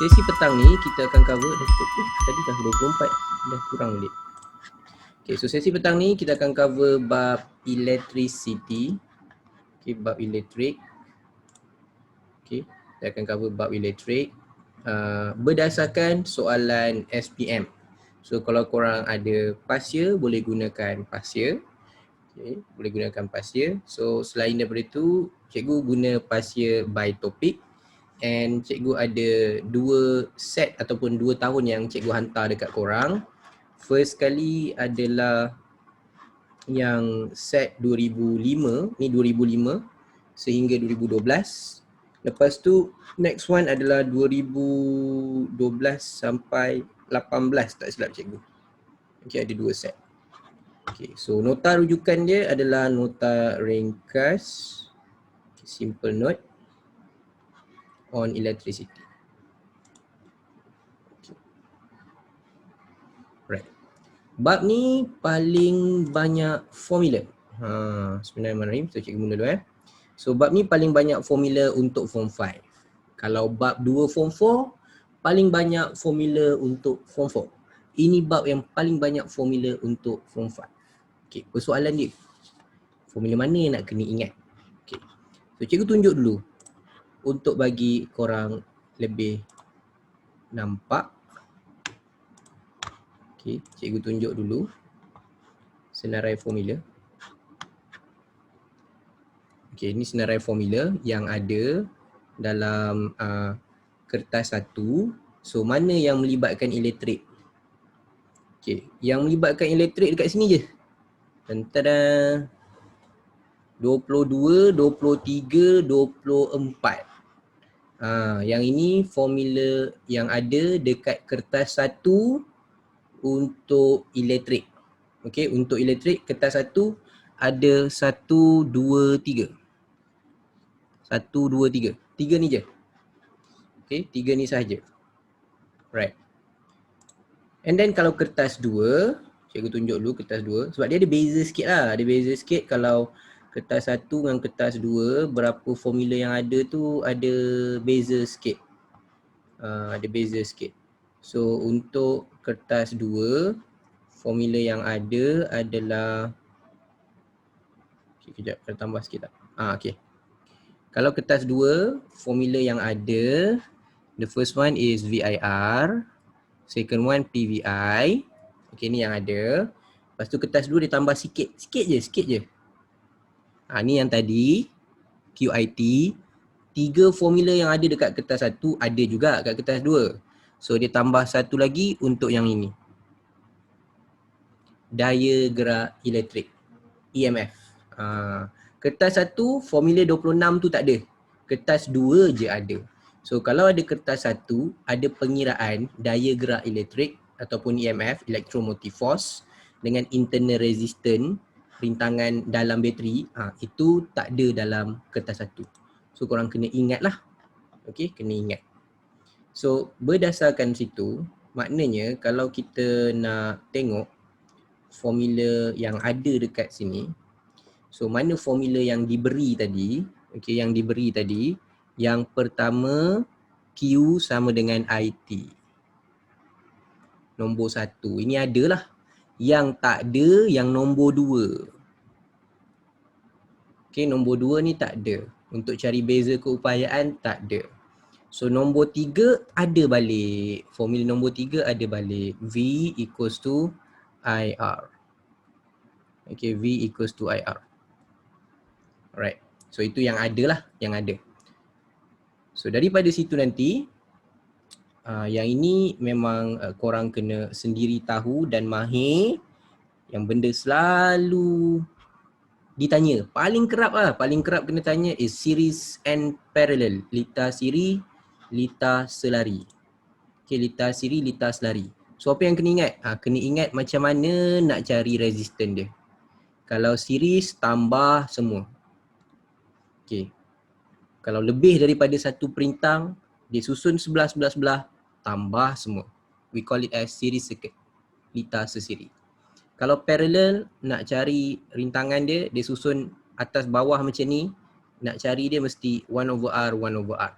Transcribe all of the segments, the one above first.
Sesi petang ni kita akan cover tadi dah 24, dah kurang minit. Okay, so sesi petang ni kita akan cover bab electricity. Okay, bab elektrik. Okay, kita akan cover bab elektrik berdasarkan soalan SPM. So kalau korang ada pasir, boleh gunakan pasir. Okay, boleh gunakan pasir. So selain daripada itu, cikgu guna pasir by topik. And cikgu ada 2 set ataupun 2 tahun yang cikgu hantar dekat korang. First kali adalah yang set 2005, ni 2005 sehingga 2012. Lepas tu next one adalah 2012 sampai 18 tak silap cikgu. Okay, ada 2 set. Okay, so nota rujukan dia adalah nota ringkas, simple note on electricity. Okay. Right. Bab ni paling banyak formula. Bismillahirrahmanirrahim. So cikgu mula dulu So bab ni paling banyak formula untuk form 5. Kalau bab 2 form 4, paling banyak formula untuk form 4. Ini bab yang paling banyak formula untuk form 5. Okay, persoalan dia, formula mana yang nak kena ingat? Okay. So cikgu tunjuk dulu untuk bagi korang lebih nampak. Okay, cikgu tunjuk dulu senarai formula. Okay, ini senarai formula yang ada dalam kertas 1. So mana yang melibatkan elektrik? Okay, yang melibatkan elektrik dekat sini je. Tentara 22, 23, 24. Yang ini formula yang ada dekat kertas 1 untuk elektrik. Okay, untuk elektrik kertas 1 ada 1, 2, 3. 1, 2, 3. 3 ni je. Okay, 3 ni sahaja. Right. And then kalau kertas 2, cikgu tunjuk dulu kertas 2 sebab dia ada beza sikit lah. Ada beza sikit kalau kertas 1 dengan kertas 2, berapa formula yang ada tu ada beza sikit. Ada beza sikit. So untuk kertas 2, formula yang ada adalah, okay, kejap, kita tambah sikit tak? Okay. Kalau kertas 2, formula yang ada, the first one is VIR, second one PVI. Okay, ni yang ada. Lepas tu kertas 2 dia tambah sikit. Sikit je. Ni yang tadi, QIT. 3 formula yang ada dekat kertas 1 ada juga kat kertas 2. So dia tambah satu lagi untuk yang ini. Daya gerak elektrik, EMF. Kertas 1 formula 26 tu tak ada. Kertas 2 je ada. So kalau ada kertas 1 ada pengiraan daya gerak elektrik ataupun EMF, electromotive force, dengan internal resistance, rintangan dalam bateri, itu tak ada dalam kertas 1. So korang kena ingat lah. Okay, kena ingat. So berdasarkan situ, maknanya kalau kita nak tengok formula yang ada dekat sini, so mana formula yang diberi tadi? Okay, yang diberi tadi, yang pertama Q sama dengan IT. Nombor 1. Ini adalah. Yang tak ada yang nombor 2. Okay, nombor 2 ni tak ada. Untuk cari beza keupayaan tak ada. So nombor 3 ada balik. Formula nombor 3 ada balik. V equals to IR. Okay, V equals to IR. Alright. So itu yang ada lah, yang ada. So daripada situ nanti, yang ini memang korang kena sendiri tahu dan mahir. Yang benda selalu ditanya, paling kerap kena tanya is series and parallel. Litar siri, litar selari. Okay, litar siri, litar selari. So apa yang kena ingat? Kena ingat macam mana nak cari resistance dia. Kalau series, tambah semua. Okay. Kalau lebih daripada satu perintang, dia susun sebelah, tambah semua. We call it as series circuit. Litar sesiri. Kalau parallel, nak cari rintangan dia, dia susun atas bawah macam ni. Nak cari dia mesti 1/R, 1/R.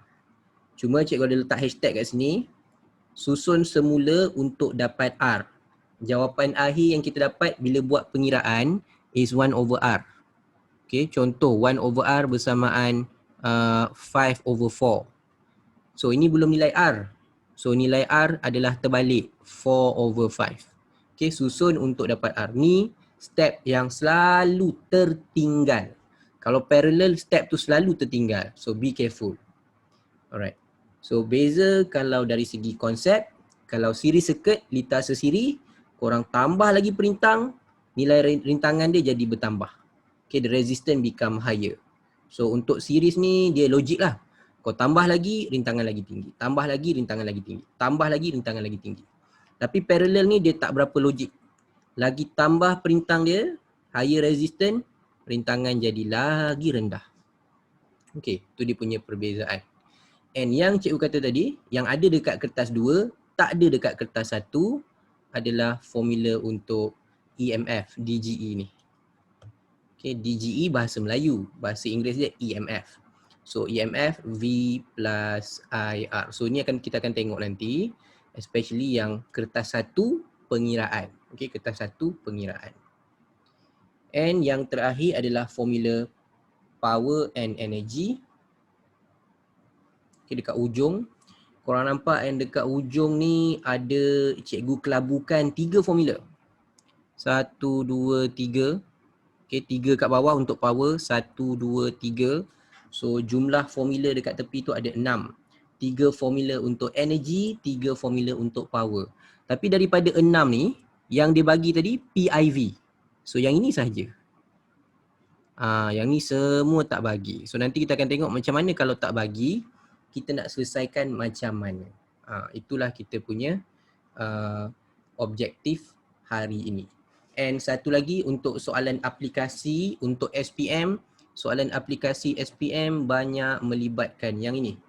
Cuma cikgu ada letak hashtag kat sini. Susun semula untuk dapat R. Jawapan akhir yang kita dapat bila buat pengiraan is 1 over R. Okay, contoh 1 over R bersamaan 5 over 4. So ini belum nilai R. So nilai R adalah terbalik 4 over 5. Okay, susun untuk dapat R. Ni step yang selalu tertinggal. Kalau parallel, step tu selalu tertinggal. So be careful. Alright. So beza kalau dari segi konsep, kalau siri circuit, litase siri, korang tambah lagi perintang, nilai rintangan dia jadi bertambah. Okay, the resistance become higher. So untuk series ni dia logik lah. Kau tambah lagi, rintangan lagi tinggi. Tambah lagi, rintangan lagi tinggi. Tambah lagi, rintangan lagi tinggi. Tapi parallel ni dia tak berapa logik. Lagi tambah perintang dia, higher resistance, rintangan jadi lagi rendah. Okay, tu dia punya perbezaan. And yang cikgu kata tadi, yang ada dekat kertas 2, tak ada dekat kertas 1 adalah formula untuk EMF, DGE ni. Okay, DGE bahasa Melayu, bahasa Inggeris dia EMF. So EMF V plus IR. So ni kita akan tengok nanti, especially yang kertas 1 pengiraan. Okay, kertas 1 pengiraan. And yang terakhir adalah formula power and energy. Okay, dekat ujung. Korang nampak yang dekat ujung ni ada cikgu kelabukan 3 formula. 1, 2, 3. Okay, 3 kat bawah untuk power, 1, 2, 3. So jumlah formula dekat tepi tu ada 6. 3 formula untuk energy, 3 formula untuk power. Tapi daripada 6 ni, yang dia bagi tadi PIV. So yang ini sahaja. Yang ni semua tak bagi. So nanti kita akan tengok macam mana kalau tak bagi, kita nak selesaikan macam mana. Itulah kita punya objektif hari ini. And satu lagi untuk soalan aplikasi untuk SPM, soalan aplikasi SPM banyak melibatkan yang ini.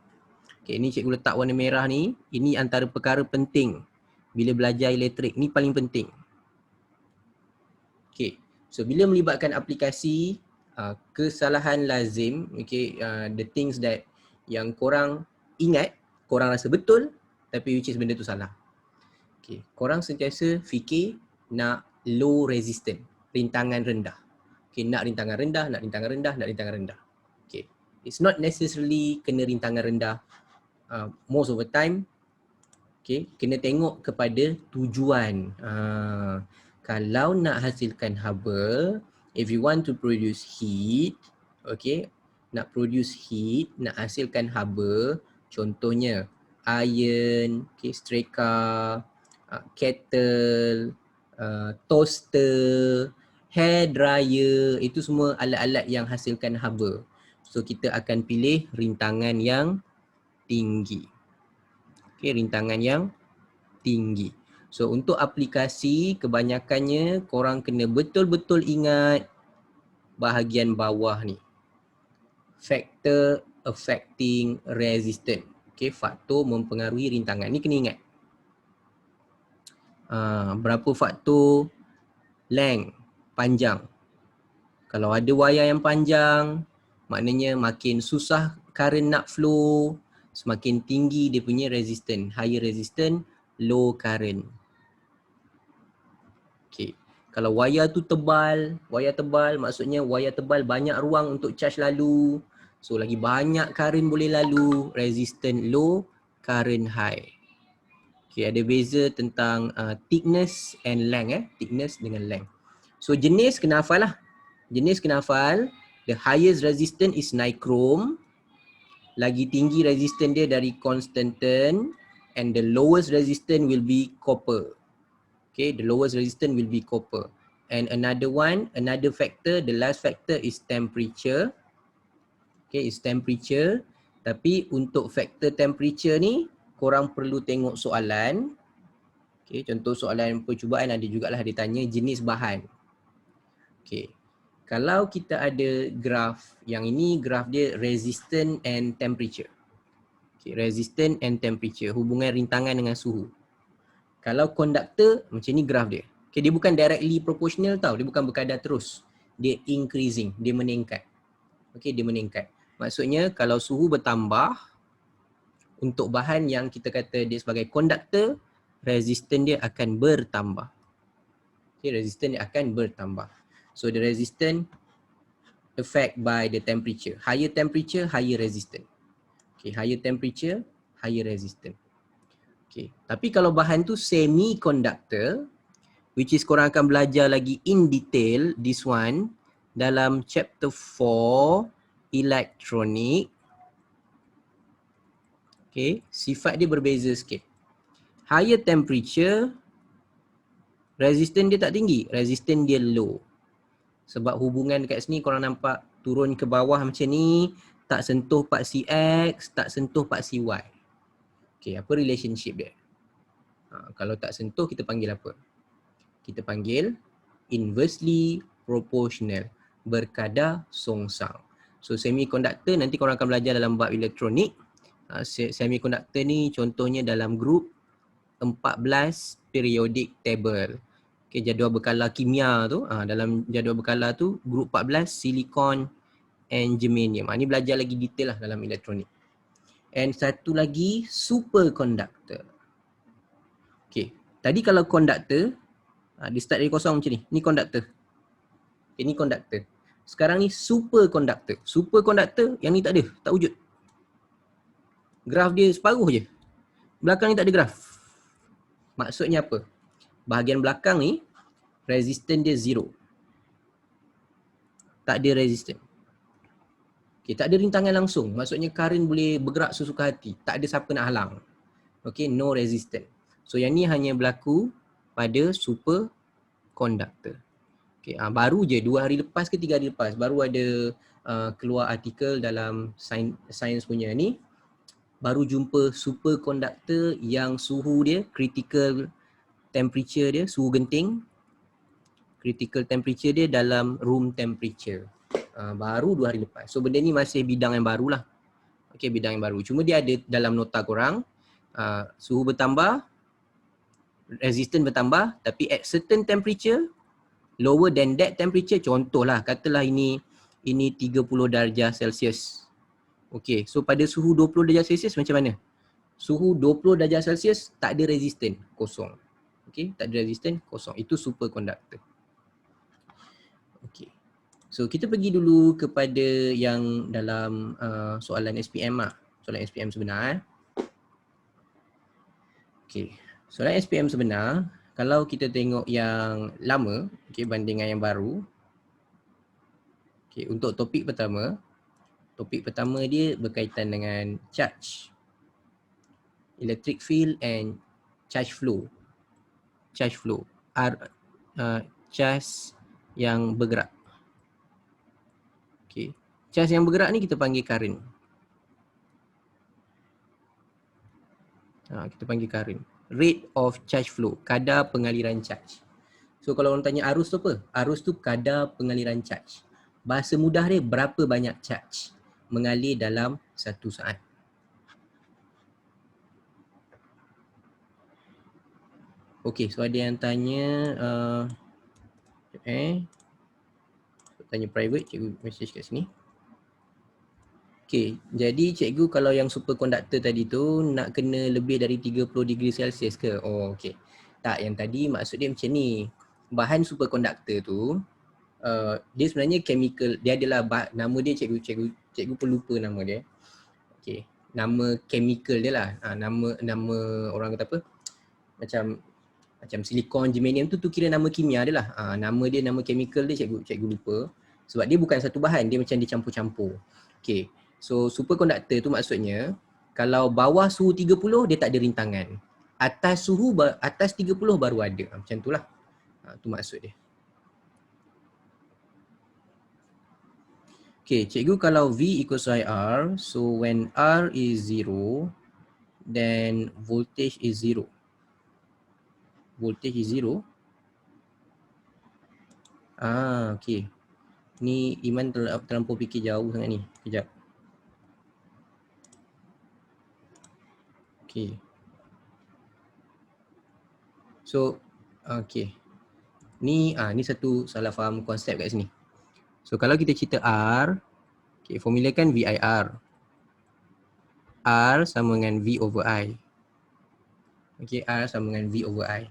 Okay, ni cikgu letak warna merah ni, ini antara perkara penting bila belajar elektrik, ni paling penting. Okay, so bila melibatkan aplikasi, kesalahan lazim, okay, the things that yang korang ingat, korang rasa betul, tapi which is benda tu salah. Okay, korang sentiasa fikir nak low resistance, rintangan rendah. Okay, nak rintangan rendah, nak rintangan rendah, nak rintangan rendah. Okay, it's not necessarily kena rintangan rendah most of the time. Okay, kena tengok kepada tujuan. Kalau nak hasilkan haba, if you want to produce heat, okay, nak produce heat, nak hasilkan haba, contohnya iron, okay, streka, kettle, toaster, hair dryer, itu semua alat-alat yang hasilkan haba. So kita akan pilih rintangan yang tinggi. Okay, rintangan yang tinggi. So untuk aplikasi kebanyakannya korang kena betul-betul ingat bahagian bawah ni. Factor affecting resistance. Okay, faktor mempengaruhi rintangan. Ni kena ingat. Berapa faktor length, panjang. Kalau ada wayar yang panjang, maknanya makin susah current nak flow, semakin tinggi dia punya resistance. Higher resistance, low current. Okay. Kalau wayar tu tebal, maksudnya wayar tebal banyak ruang untuk charge lalu. So lagi banyak current boleh lalu, resistance low, current high. Okay, ada beza tentang thickness and length, thickness dengan length. So jenis kena hafal lah. Jenis kena hafal, the highest resistance is nichrome, lagi tinggi resistance dia dari constantan, and the lowest resistance will be copper. Okay, the lowest resistance will be copper. And another one, another factor, the last factor is temperature. Okay, is temperature. Tapi untuk faktor temperature ni, korang perlu tengok soalan. Okay, contoh soalan percubaan ada jugalah dia tanya jenis bahan. Okay, kalau kita ada graf, yang ini graf dia resistance and temperature. Okay, resistance and temperature, hubungan rintangan dengan suhu. Kalau konduktor, macam ni graf dia. Okay, dia bukan directly proportional tau, dia bukan berkadar terus. Dia increasing, dia meningkat. Okay, dia meningkat. Maksudnya kalau suhu bertambah, Untuk bahan yang kita kata dia sebagai konduktor, resistance dia akan bertambah. Okay, resistance dia akan bertambah. So the resistance affect by the temperature. Higher temperature, higher resistance. Okay, higher temperature, higher resistance. Okay, tapi kalau bahan tu semiconductor, which is korang akan belajar lagi in detail this one dalam chapter 4 electronic. Okay, sifat dia berbeza sikit. Higher temperature, resistance dia tak tinggi, resistance dia low. Sebab hubungan dekat sini korang nampak turun ke bawah macam ni, tak sentuh part CX, tak sentuh part CY. Okay, apa relationship dia? Kalau tak sentuh kita panggil apa? Kita panggil inversely proportional, berkadar songsang. So semiconductor nanti korang akan belajar dalam bab elektronik. Semiconductor ni contohnya dalam group 14 periodic table. Okay, jadual berkala kimia tu, dalam jadual berkala tu group 14 silicon and germanium. Ni belajar lagi detail lah dalam elektronik. And satu lagi superconductor. Okay, tadi kalau conductor, dia start dari kosong macam ni. Ni conductor. Okay, ni conductor. Sekarang ni superconductor. Superconductor yang ni tak ada, tak wujud. Graf dia separuh je. Belakang ni tak ada graf. Maksudnya apa? Bahagian belakang ni resistance dia zero. Tak ada resistance. Okay, tak ada rintangan langsung. Maksudnya current boleh bergerak sesuka hati. Tak ada siapa nak halang. Okay, no resistance. So yang ni hanya berlaku pada superconductor. Okay, baru je 2 hari lepas ke 3 hari lepas baru ada keluar artikel dalam sains punya ni. Baru jumpa superconductor yang suhu dia, critical temperature dia, suhu genting, critical temperature dia dalam room temperature. Baru 2 hari lepas. So benda ni masih bidang yang baru lah. Okay, bidang yang baru. Cuma dia ada dalam nota korang, suhu bertambah, resistance bertambah, tapi at certain temperature, lower than that temperature, contohlah, katalah ini 30 darjah Celsius. Okay, so pada suhu 20 darjah Celsius macam mana? Suhu 20 darjah Celsius tak ada resistance, kosong. Okay, tak ada resistance, kosong. Itu superconductor. Okay. So kita pergi dulu kepada yang dalam soalan SPM lah. Soalan SPM sebenar. Okay. Soalan SPM sebenar, kalau kita tengok yang lama, okay, bandingan yang baru. Okay, untuk topik pertama dia berkaitan dengan charge, electric field and charge flow. Charge flow, charge yang bergerak. Okay. Charge yang bergerak ni kita panggil current. Kita panggil current. Rate of charge flow, kadar pengaliran charge. So kalau orang tanya arus tu apa? Arus tu kadar pengaliran charge. Bahasa mudah dia, berapa banyak charge mengalir dalam satu saat. Okay, so ada yang tanya tanya private, cikgu message kat sini. Okay, jadi cikgu kalau yang superconductor tadi tu nak kena lebih dari 30 degree Celsius ke? Oh, okay. Tak, yang tadi maksud dia macam ni. Bahan superconductor tu, dia sebenarnya chemical, dia adalah nama dia cikgu pun lupa nama dia. Okay, nama chemical dia lah. Nama orang kata apa? Macam silikon, germanium tu kira nama kimia dia lah. Nama dia, nama chemical dia cikgu lupa. Sebab dia bukan satu bahan, dia macam dicampur-campur. Okay. So superconductor tu maksudnya kalau bawah suhu 30 dia tak ada rintangan. Atas 30 baru ada. Macam tu lah. Tu maksud dia. Okay, cikgu kalau V equals IR, so when R is 0, then voltage is 0. Voltage is 0. Okay. Ni Iman terlampau fikir jauh sangat ni. Kejap. Okay. So, okay. Ni satu salah faham konsep kat sini. So kalau kita cerita R, okay, formula kan VIR. R sama dengan V over I. Okay, R sama dengan V over I.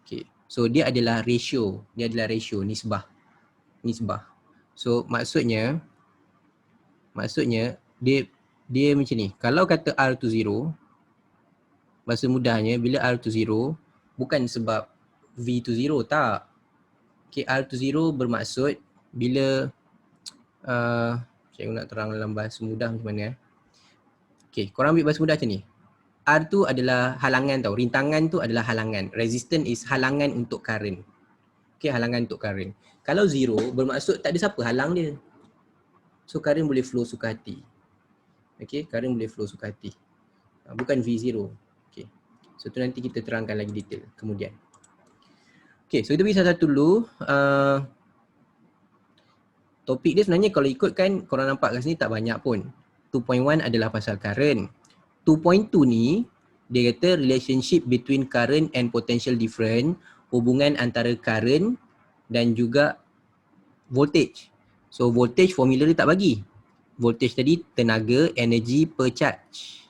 Okay, so dia adalah ratio. Dia adalah ratio, nisbah. So maksudnya dia macam ni. Kalau kata R tu 0, bahasa mudahnya bila R tu 0, bukan sebab V tu 0, tak. Okay, R tu 0 bermaksud bila cikgu nak terang dalam bahasa mudah macam mana. Okay, korang ambil bahasa mudah macam ni. R tu adalah halangan tau. Rintangan tu adalah halangan. Resistance is halangan untuk current. Okay, halangan untuk current. Kalau 0 bermaksud tak ada siapa halang dia. So current boleh flow suka hati. Okay, current boleh flow suka hati. Bukan V0. Okay, so tu nanti kita terangkan lagi detail kemudian. Okay, so kita pergi satu-satu dulu. Topik dia sebenarnya kalau ikutkan korang nampak kat sini tak banyak pun. 2.1 adalah pasal current. 2.2 ni dia kata relationship between current and potential difference, hubungan antara current dan juga voltage. So voltage formula dia tak bagi. Voltage tadi tenaga energy per charge.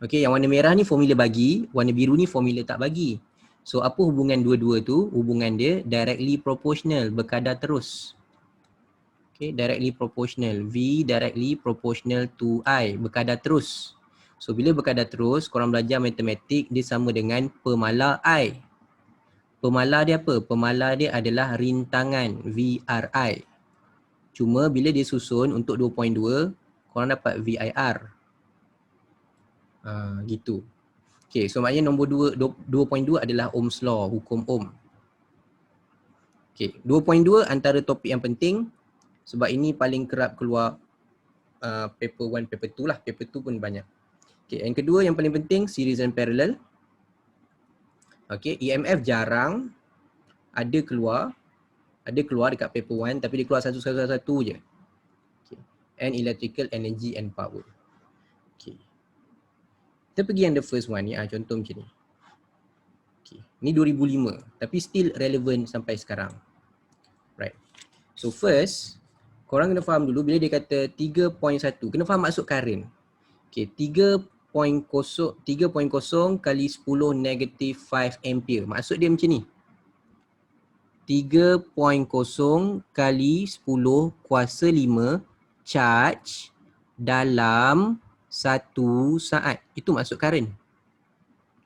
Okay, yang warna merah ni formula bagi, warna biru ni formula tak bagi. So apa hubungan dua-dua tu? Hubungan dia directly proportional, berkadar terus. Okay, directly proportional. V directly proportional to I, berkadar terus. So bila berkadar terus, korang belajar matematik, dia sama dengan pemalar I. Pemalar dia apa? Pemalar dia adalah rintangan, VRI. Cuma bila dia susun untuk 2.2, korang dapat VIR. Gitu. Okay, so maknanya nombor 2.2 adalah Ohm's Law, hukum Ohm. Okay, 2.2 antara topik yang penting sebab ini paling kerap keluar paper 1, paper 2 lah. Paper 2 pun banyak. Okay, yang kedua yang paling penting, series and parallel. Okay, EMF jarang ada keluar dekat paper 1 tapi dia keluar satu je. Okay. And electrical energy and power. Okay. Kita pergi yang the first one ni, contoh macam ni. Okay. Ni 2005 tapi still relevant sampai sekarang. Right. So first, korang kena faham dulu bila dia kata 3.1, kena faham maksud current. Okay, 3.0 kali 10 negative 5 ampere. Maksud dia macam ni. 3.0 kali 10 kuasa 5 charge dalam 1 saat. Itu maksud current.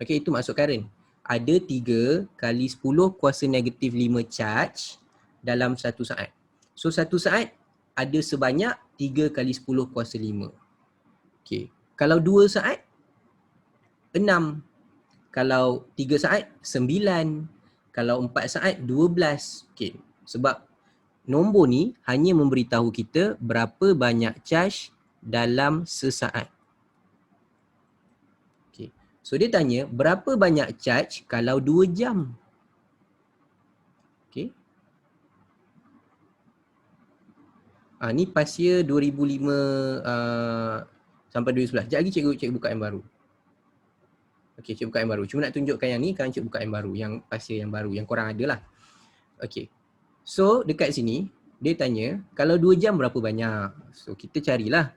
Okay, itu maksud current. Ada 3 kali 10 kuasa negatif 5 charge dalam 1 saat. So 1 saat ada sebanyak 3 kali 10 kuasa 5. Okay. Kalau 2 saat, 6. Kalau 3 saat, 9. Kalau 4 saat, 12. Okay. Sebab nombor ni hanya memberitahu kita berapa banyak charge dalam sesaat. Okay. So dia tanya berapa banyak charge kalau 2 jam. Okay. Ni past year 2005 sampai 2011. Sekejap lagi cikgu buka yang baru. Okay, cikgu buka yang baru. Cuma nak tunjukkan yang ni kan cikgu buka yang baru. Yang past year yang baru. Yang korang ada lah. Okay. So dekat sini dia tanya kalau 2 jam berapa banyak. So kita carilah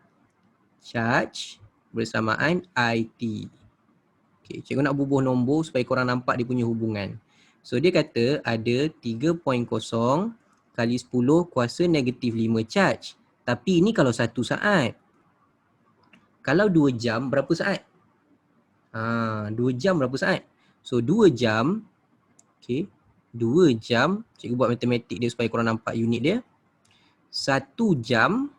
charge bersamaan IT. Okay, cikgu nak bubuh nombor supaya korang nampak dia punya hubungan. So dia kata ada 3.0 kali 10 kuasa negatif 5 charge. Tapi ini kalau 1 saat. Kalau 2 jam berapa saat? 2 jam berapa saat? So 2 jam, okay, 2 jam, cikgu buat matematik dia supaya korang nampak unit dia. 1 jam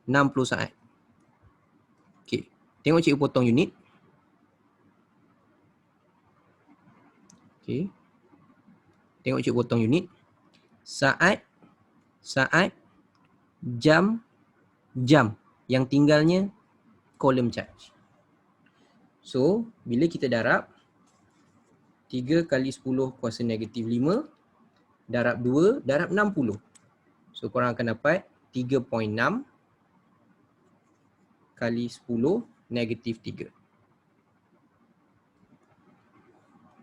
60 saat. Okay, tengok cikgu potong unit. Okay, tengok cikgu potong unit. Saat, jam, jam. Yang tinggalnya kolom charge. So, bila kita darab 3 kali 10 kuasa negatif 5 darab 2 darab 60. So, korang akan dapat 3.6 kali 10 negatif 3.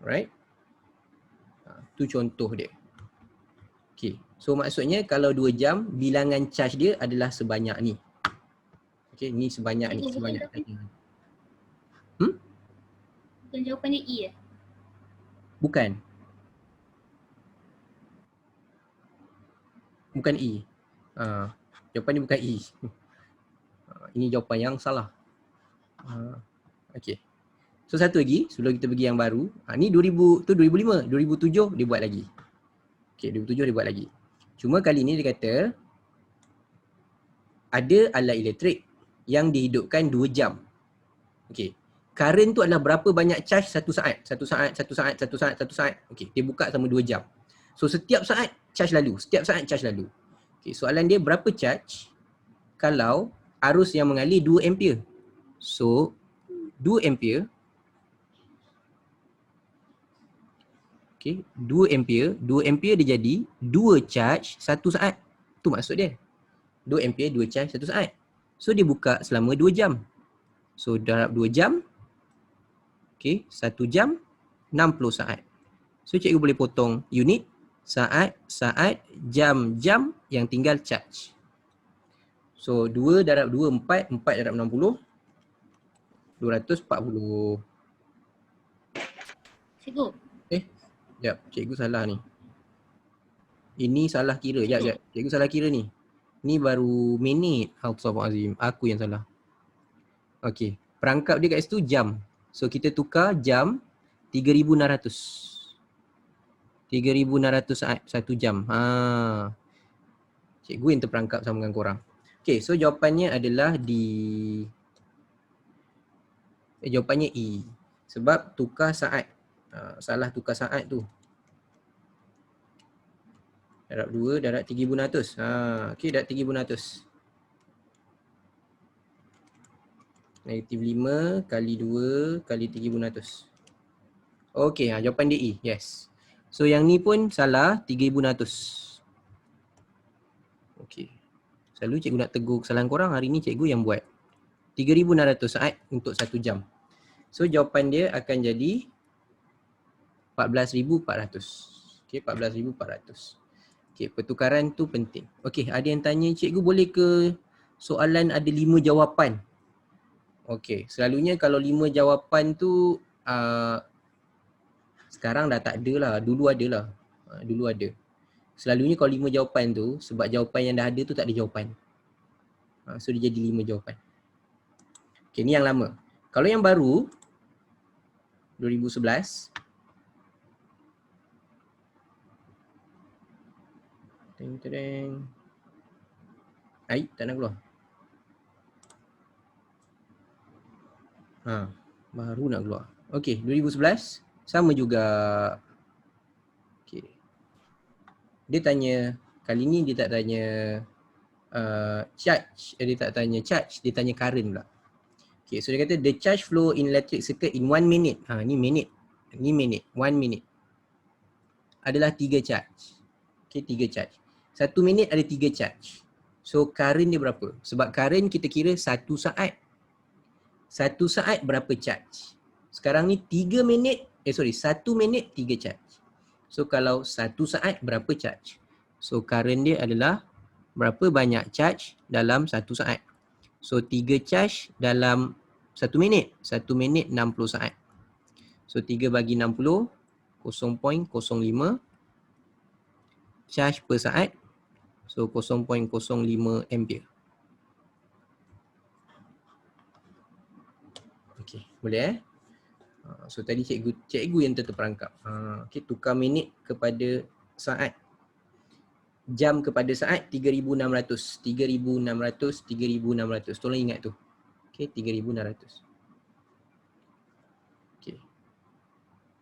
Right? Tu contoh dia. Okay. So, maksudnya kalau 2 jam, bilangan charge dia adalah sebanyak ni. Okay, ni sebanyak ni, sebanyak tadi. Bukan jawapan dia E ya? Bukan. Bukan E. Jawapan ni bukan E. Ini jawapan yang salah. Okay. So satu lagi sebelum kita pergi yang baru. Ni 2000 tu 2005, 2007 dia buat lagi. Okay, 2007 dia buat lagi. Cuma kali ni dia kata ada alat elektrik yang dihidupkan 2 jam. Okay. Current tu adalah berapa banyak charge satu saat. Satu saat. Okay, dia buka sama 2 jam. So setiap saat charge lalu. Setiap saat charge lalu. Okay, soalan dia berapa charge kalau arus yang mengalir 2 ampere. So 2 ampere. Okay, 2 ampere. 2 ampere dia jadi 2 charge satu saat. Tu maksud dia. 2 ampere 2 charge satu saat. So dia buka selama 2 jam. So darab 2 jam. Okay, 1 jam 60 saat. So cikgu boleh potong unit, saat, jam, yang tinggal charge. So 2 darab 2, 4, 4 darab 60, 240. Cikgu. Sekejap, cikgu salah ni. Ini salah kira, sekejap. Cikgu salah kira ni. Ni baru minit. Astagfirullahalazim, aku yang salah. Okay, perangkap dia kat situ jam. So kita tukar jam 3,600. 3,600 saat, 1 jam. Cikgu yang terperangkap sama dengan korang. Okay, so jawapannya adalah di... jawapannya E. Sebab tukar saat. Salah tukar saat tu. Darab 2, darab 3,600. Okay, darab 3,600. Negatif 5 kali 2 kali 3,600. Okay, jawapan dia E. Yes. So yang ni pun salah, 3,600. Okay. Selalu cikgu nak tegur kesalahan korang, hari ni cikgu yang buat. 3,600 saat untuk 1 jam. So jawapan dia akan jadi 14,400. Okay, 14,400. Okay, pertukaran tu penting. Okay, ada yang tanya, cikgu boleh ke soalan ada 5 jawapan? Okay, selalunya kalau 5 jawapan tu sekarang dah tak ada lah. Dulu ada lah. Dulu ada. Selalunya kalau 5 jawapan tu, sebab jawapan yang dah ada tu tak ada jawapan. So dia jadi 5 jawapan. Okay, ni yang lama. Kalau yang baru, 2011. Teng-teng. Tak nak keluar. Baru nak keluar. Okay, 2011. Sama juga. Okay. Dia tanya, kali ni dia tak tanya charge. Dia tak tanya charge, dia tanya current pula. Okay, so dia kata the charge flow in electric circuit in 1 minute. Ni minute. Ni minute. 1 minute. Adalah 3 charge. Okay, 3 charge. 1 minit ada 3 charge. So current dia berapa? Sebab current kita kira 1 saat. 1 saat berapa charge? Sekarang ni 3 minit, 1 minit 3 charge. So kalau 1 saat berapa charge? So current dia adalah berapa banyak charge dalam 1 saat. So 3 charge dalam 1 minit. 1 minit 60 saat. So 3 bagi 60, 0.05 charge per saat. So 0.05 ampere. Okay, boleh So tadi cikgu yang terperangkap. Okay, tukar minit kepada saat. Jam kepada saat 3,600. 3,600, 3,600. Tolong ingat tu. Okay, 3,600. Okay.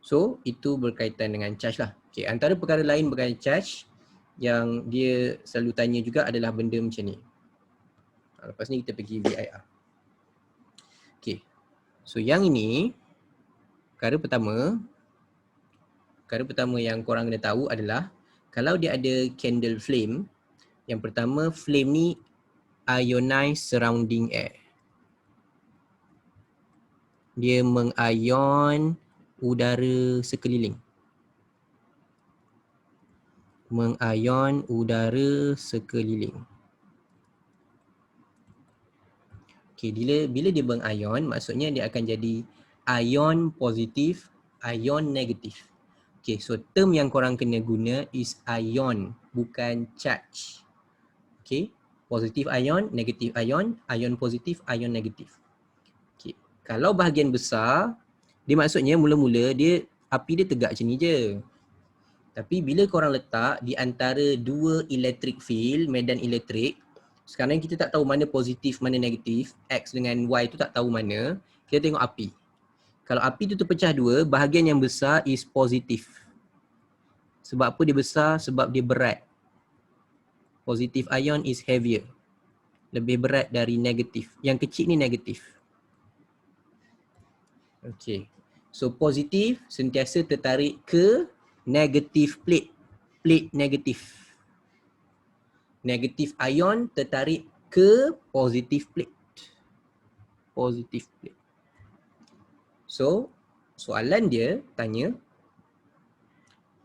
So itu berkaitan dengan charge lah. Okay, antara perkara lain berkaitan charge yang dia selalu tanya juga adalah benda macam ni. Lepas ni kita pergi VIR. Okay. So yang ini, perkara pertama yang korang kena tahu adalah kalau dia ada candle flame, yang pertama flame ni ionize surrounding air. Dia mengion udara sekeliling. Mengion udara sekeliling. Okay, bila dia berion, maksudnya dia akan jadi ion positif, ion negatif. Okay, so term yang korang kena guna is ion, bukan charge. Okay, positif ion, negatif ion, ion positif, ion negatif. Okay, kalau bahagian besar, dia maksudnya mula-mula dia api dia tegak macam ni je. Tapi bila korang letak di antara dua electric field, medan elektrik, sekarang kita tak tahu mana positif, mana negatif, X dengan Y tu tak tahu mana, kita tengok api. Kalau api tu terpecah dua, bahagian yang besar is positif. Sebab apa dia besar? Sebab dia berat. Positive ion is heavier. Lebih berat dari negatif. Yang kecil ni negatif. Okay. So positif sentiasa tertarik ke negative plate. Plate negatif. Negatif ion tertarik ke positive plate. Positive plate. So, soalan dia tanya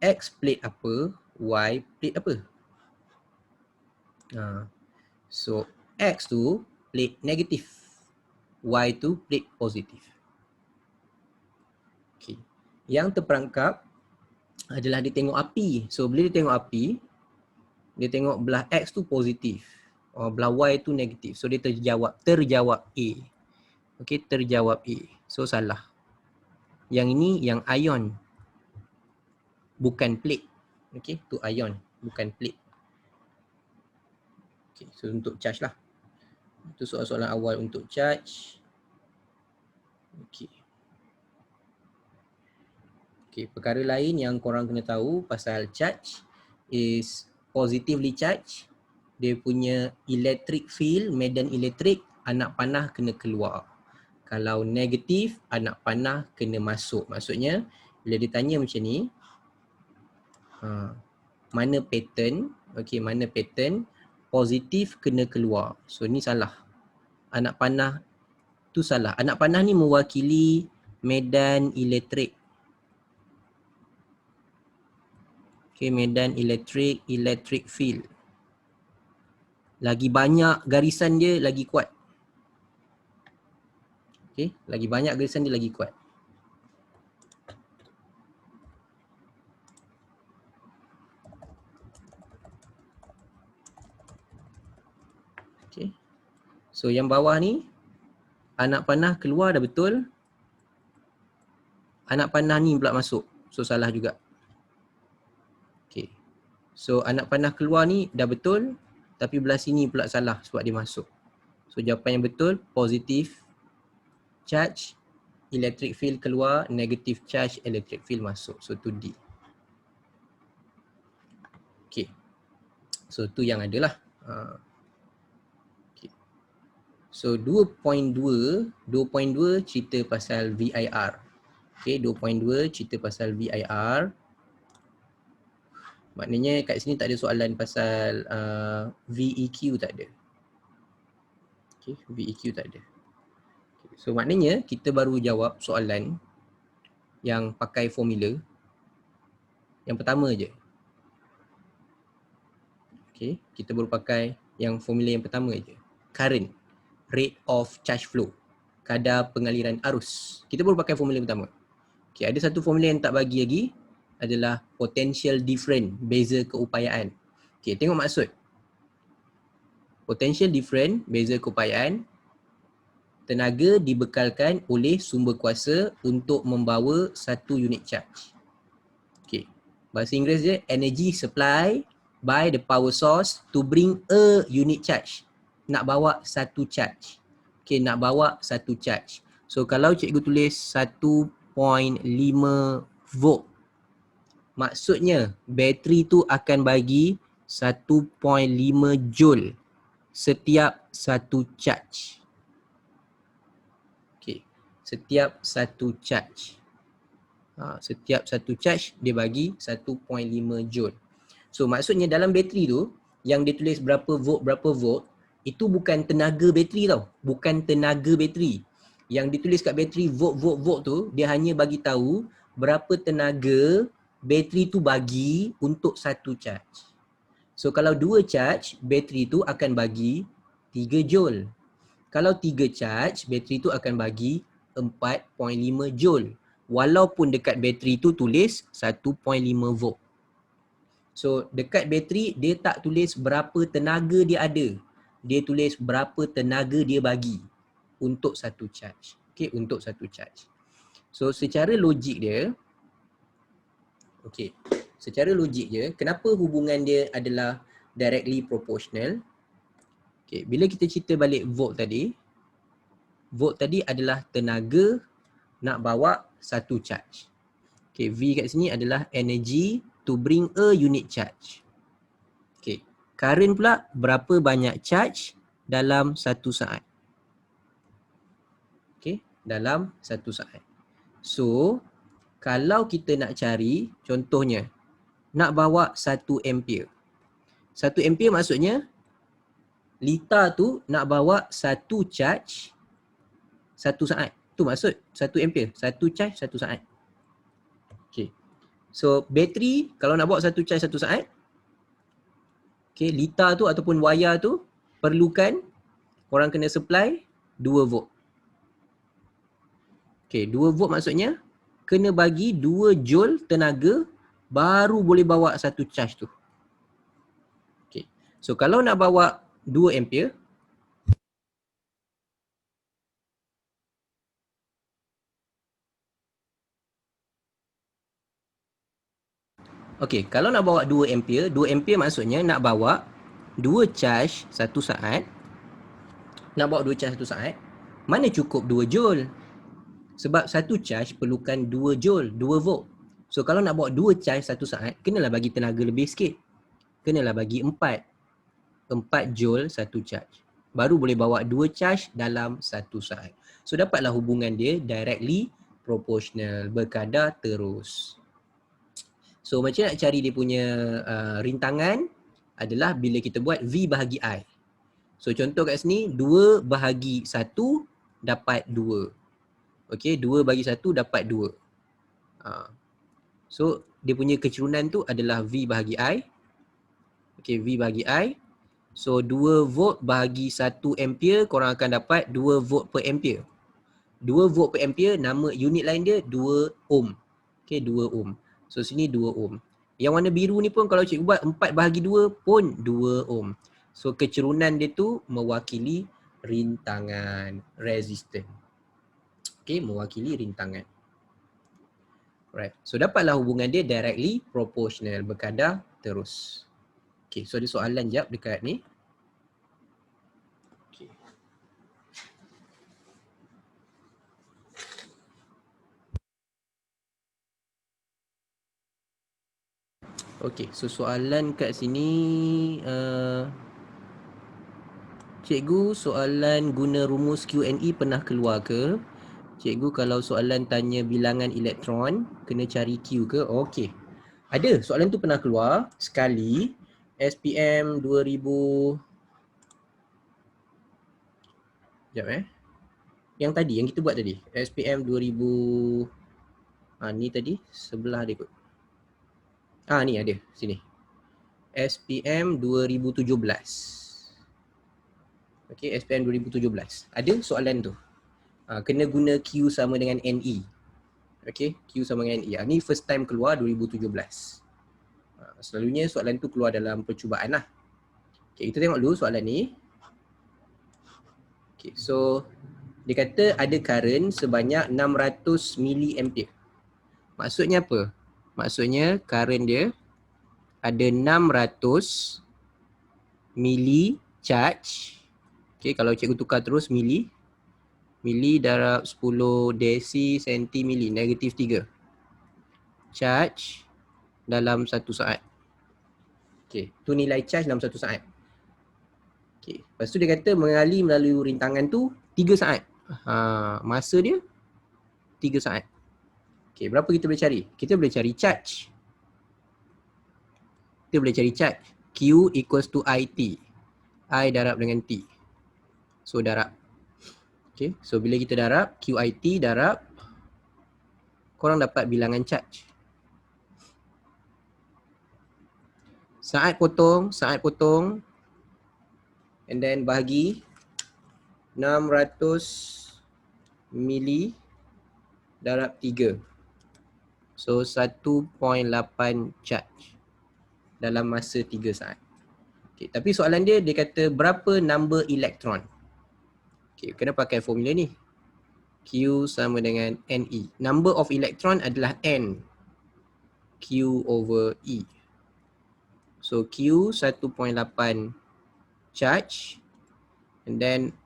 X plate apa, Y plate apa? So, X tu plate negatif, Y tu plate positif. Okay. Yang terperangkap adalah dia tengok api. So, bila dia tengok api, dia tengok belah X tu positif, belah Y tu negatif. So, dia terjawab A. Okay, terjawab A. So, salah. Yang ini yang ion, bukan plate. Okay, tu ion, bukan plate. Okay, so untuk charge lah. Itu soalan-soalan awal untuk charge. Okay. Okay, perkara lain yang korang kena tahu pasal charge is positively charged. Dia punya electric field, medan elektrik, anak panah kena keluar. Kalau negatif, anak panah kena masuk. Maksudnya, bila ditanya macam ni, mana pattern, okay, mana pattern, positif kena keluar. So, ni salah. Anak panah tu salah. Anak panah ni mewakili medan elektrik. Okay, medan elektrik, electric field. Lagi banyak garisan dia, lagi kuat. Okay, lagi banyak garisan dia, lagi kuat. Okay. So, yang bawah ni, anak panah keluar dah betul. Anak panah ni pula masuk. So, salah juga. Okay. So, anak panah keluar ni dah betul. Tapi belah sini pula salah sebab dia masuk. So, jawapan yang betul, positif charge, electric field keluar, negative charge, electric field masuk. So, tu D. Okay. So, tu yang adalah. Okay. So, 2.2 cerita pasal VIR. Okay, 2.2 cerita pasal VIR. Maknanya kat sini tak ada soalan pasal VEQ, tak ada. Okay, VEQ tak ada. Okay, so maknanya kita baru jawab soalan yang pakai formula yang pertama je. Okay, kita baru pakai yang formula yang pertama je. Current, rate of charge flow, kadar pengaliran arus. Kita baru pakai formula yang pertama. Okay, ada satu formula yang tak bagi lagi adalah potential difference, beza keupayaan. Okay, tengok maksud. Potential difference, beza keupayaan, tenaga dibekalkan oleh sumber kuasa untuk membawa satu unit charge. Okay, bahasa Inggeris dia, energy supply by the power source to bring a unit charge. Nak bawa satu charge. Okay, nak bawa satu charge. So, kalau cikgu tulis 1.5 volt, maksudnya bateri tu akan bagi 1.5 joule setiap satu charge. Okay, setiap satu charge. Setiap satu charge dia bagi 1.5 joule. So maksudnya dalam bateri tu yang dia tulis berapa volt, itu bukan tenaga bateri tau. Bukan tenaga bateri. Yang ditulis kat bateri volt tu, dia hanya bagi tahu berapa tenaga bateri tu bagi untuk satu charge. So kalau 2 charge, bateri tu akan bagi 3 joule. Kalau 3 charge, bateri tu akan bagi 4.5 joule. Walaupun dekat bateri tu tulis 1.5 volt. So dekat bateri dia tak tulis berapa tenaga dia ada. Dia tulis berapa tenaga dia bagi untuk satu charge. Okay, untuk satu charge. So secara logik dia, okay, secara logik dia, kenapa hubungan dia adalah directly proportional? Okay, bila kita cerita balik volt tadi adalah tenaga nak bawa satu charge. Okay, V kat sini adalah energy to bring a unit charge. Okay, current pula berapa banyak charge dalam satu saat. Okay, dalam satu saat. So, kalau kita nak cari, contohnya, nak bawa 1 ampere. 1 ampere maksudnya, lita tu nak bawa satu charge satu saat. Tu maksud 1 ampere, satu charge satu saat. Okay. So, bateri kalau nak bawa satu charge satu saat, okay, lita tu ataupun wayar tu perlukan korang kena supply 2 volt. Okay, 2 volt maksudnya kena bagi 2 joule tenaga baru boleh bawa satu charge tu. Okay. So kalau nak bawa 2 ampere, okay, kalau nak bawa 2 ampere, 2 ampere maksudnya nak bawa 2 charge satu saat. Nak bawa 2 charge satu saat, mana cukup 2 joule? Sebab satu charge perlukan 2 joule, 2 volt. So kalau nak bawa 2 charge satu saat, kenalah bagi tenaga lebih sikit. Kenalah bagi 4 joule satu charge. Baru boleh bawa 2 charge dalam satu saat. So dapatlah hubungan dia directly proportional, berkadar terus. So macam nak cari dia punya rintangan adalah bila kita buat V bahagi I. So contoh kat sini 2 bahagi 1 dapat 2. Okay, 2 bagi 1 dapat 2. So dia punya kecerunan tu adalah V bahagi I. Okay, V bahagi I. So 2 volt bahagi 1 ampere, korang akan dapat 2 volt per ampere. 2 volt per ampere, nama unit lain dia 2 ohm. Okay, 2 ohm. So sini 2 ohm. Yang warna biru ni pun kalau cikgu buat 4 bahagi 2 pun 2 ohm. So kecerunan dia tu mewakili rintangan, resistance. Okay, mewakili rintangan. Right. So dapatlah hubungan dia directly proportional, berkadar terus. Okay, so ada soalan jap dekat ni. Okay. Okay, so soalan kat sini, cikgu, soalan guna rumus Q&E pernah keluar ke? Cikgu, kalau soalan tanya bilangan elektron, kena cari Q ke? Okay. Ada, soalan tu pernah keluar sekali. SPM 2000... Sekejap Yang tadi, yang kita buat tadi. SPM 2000... ni tadi, sebelah dia kot. Ni ada, sini. SPM 2017. Okay, SPM 2017. Ada soalan tu. Kena guna Q sama dengan NE. Okay, Q sama dengan NE. Ni first time keluar 2017. Selalunya soalan tu keluar dalam percubaan lah. Okay, kita tengok dulu soalan ni. Okay, so dia kata ada current sebanyak 600 mA. Maksudnya apa? Maksudnya current dia ada 600 mili charge. Okay, kalau cikgu tukar terus mili darab 10 desi senti mili, negatif 3 charge dalam satu saat. Okay, tu nilai charge dalam satu saat. Okay, lepas tu dia kata mengalir melalui rintangan tu 3 saat. Masa dia 3 saat. Okay, berapa kita boleh cari? Kita boleh cari charge. Kita boleh cari charge. Q equals to IT. I darab dengan T. So darab. Okay, so bila kita darab, QIT darab, korang dapat bilangan charge. Saat potong, and then bahagi 600 mili darab 3. So 1.8 charge dalam masa 3 saat. Okay, tapi soalan dia kata berapa number elektron. Okay, kena pakai formula ni. Q sama dengan NE. Number of electron adalah N. Q over E. So Q 1.8 charge. And then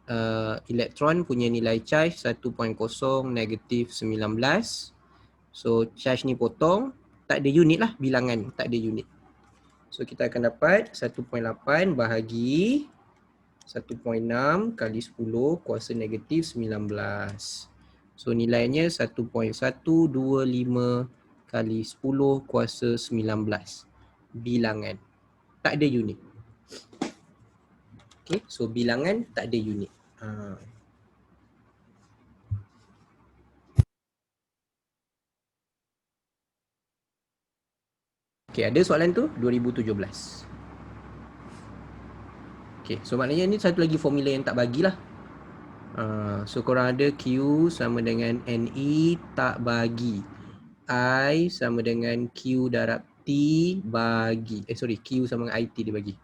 elektron punya nilai charge 1.0 negatif 19. So charge ni potong. Tak ada unit lah bilangan. Tak ada unit. So kita akan dapat 1.8 bahagi 1.6 kali 10 kuasa negatif 19. So nilainya 1.125 kali 10 kuasa 19. Bilangan. Tak ada unit. Okay, so bilangan tak ada unit. Okay, ada soalan tu 2017. Okay, so maknanya ni satu lagi formula yang tak bagilah. So korang ada Q sama dengan NE tak bagi. I sama dengan Q darab T bagi. Q sama dengan IT dia bagi.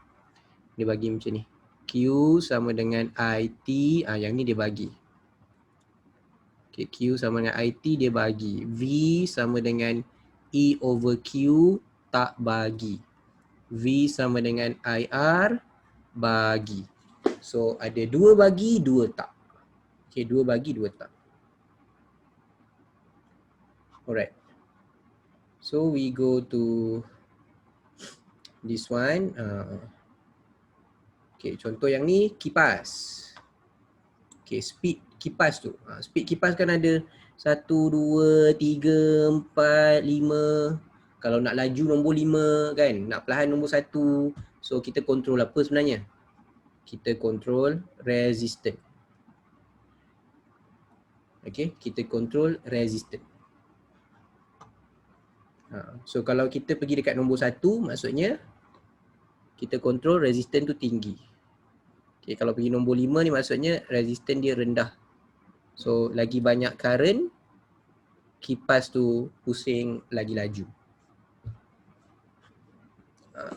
Dia bagi macam ni. Q sama dengan IT. Yang ni dia bagi. Okay, Q sama dengan IT dia bagi. V sama dengan E over Q tak bagi. V sama dengan IR bagi. So ada 2 bagi, 2 tak. Okay, 2 bagi, 2 tak. Alright. So we go to this one. Okay, contoh yang ni kipas. Okay, speed kipas tu. Speed kipas kan ada 1, 2, 3, 4, 5. Kalau nak laju nombor 5 kan, nak perlahan nombor 1. So kita kontrol apa sebenarnya? Kita kontrol resistance. Okay, kita kontrol resistance. So kalau kita pergi dekat nombor 1, maksudnya kita kontrol resistance tu tinggi. Okay, kalau pergi nombor 5 ni maksudnya resistance dia rendah. So lagi banyak current, kipas tu pusing lagi laju.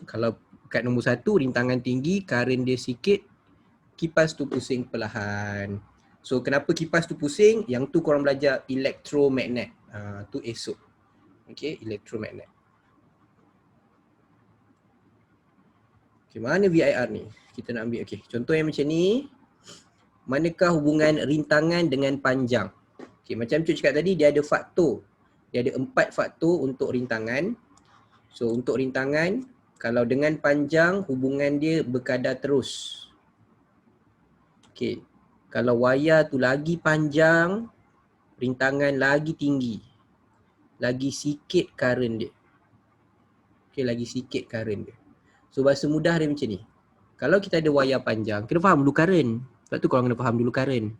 Kalau kat nombor 1 rintangan tinggi, current dia sikit, kipas tu pusing perlahan. So kenapa kipas tu pusing? Yang tu korang belajar elektromagnet. Tu esok. Okay, elektromagnet. Okay, mana VIR ni? Kita nak ambil, okay, contoh yang macam ni. Manakah hubungan rintangan dengan panjang? Okay, macam Cuk cakap tadi, dia ada faktor. Dia ada 4 faktor untuk rintangan. So untuk rintangan, kalau dengan panjang, hubungan dia berkadar terus. Okay, kalau wayar tu lagi panjang, rintangan lagi tinggi. Lagi sikit current dia. Okay, lagi sikit current dia. So bahasa mudah dia macam ni. Kalau kita ada wayar panjang, kena faham dulu current. Sebab tu korang kena faham dulu current.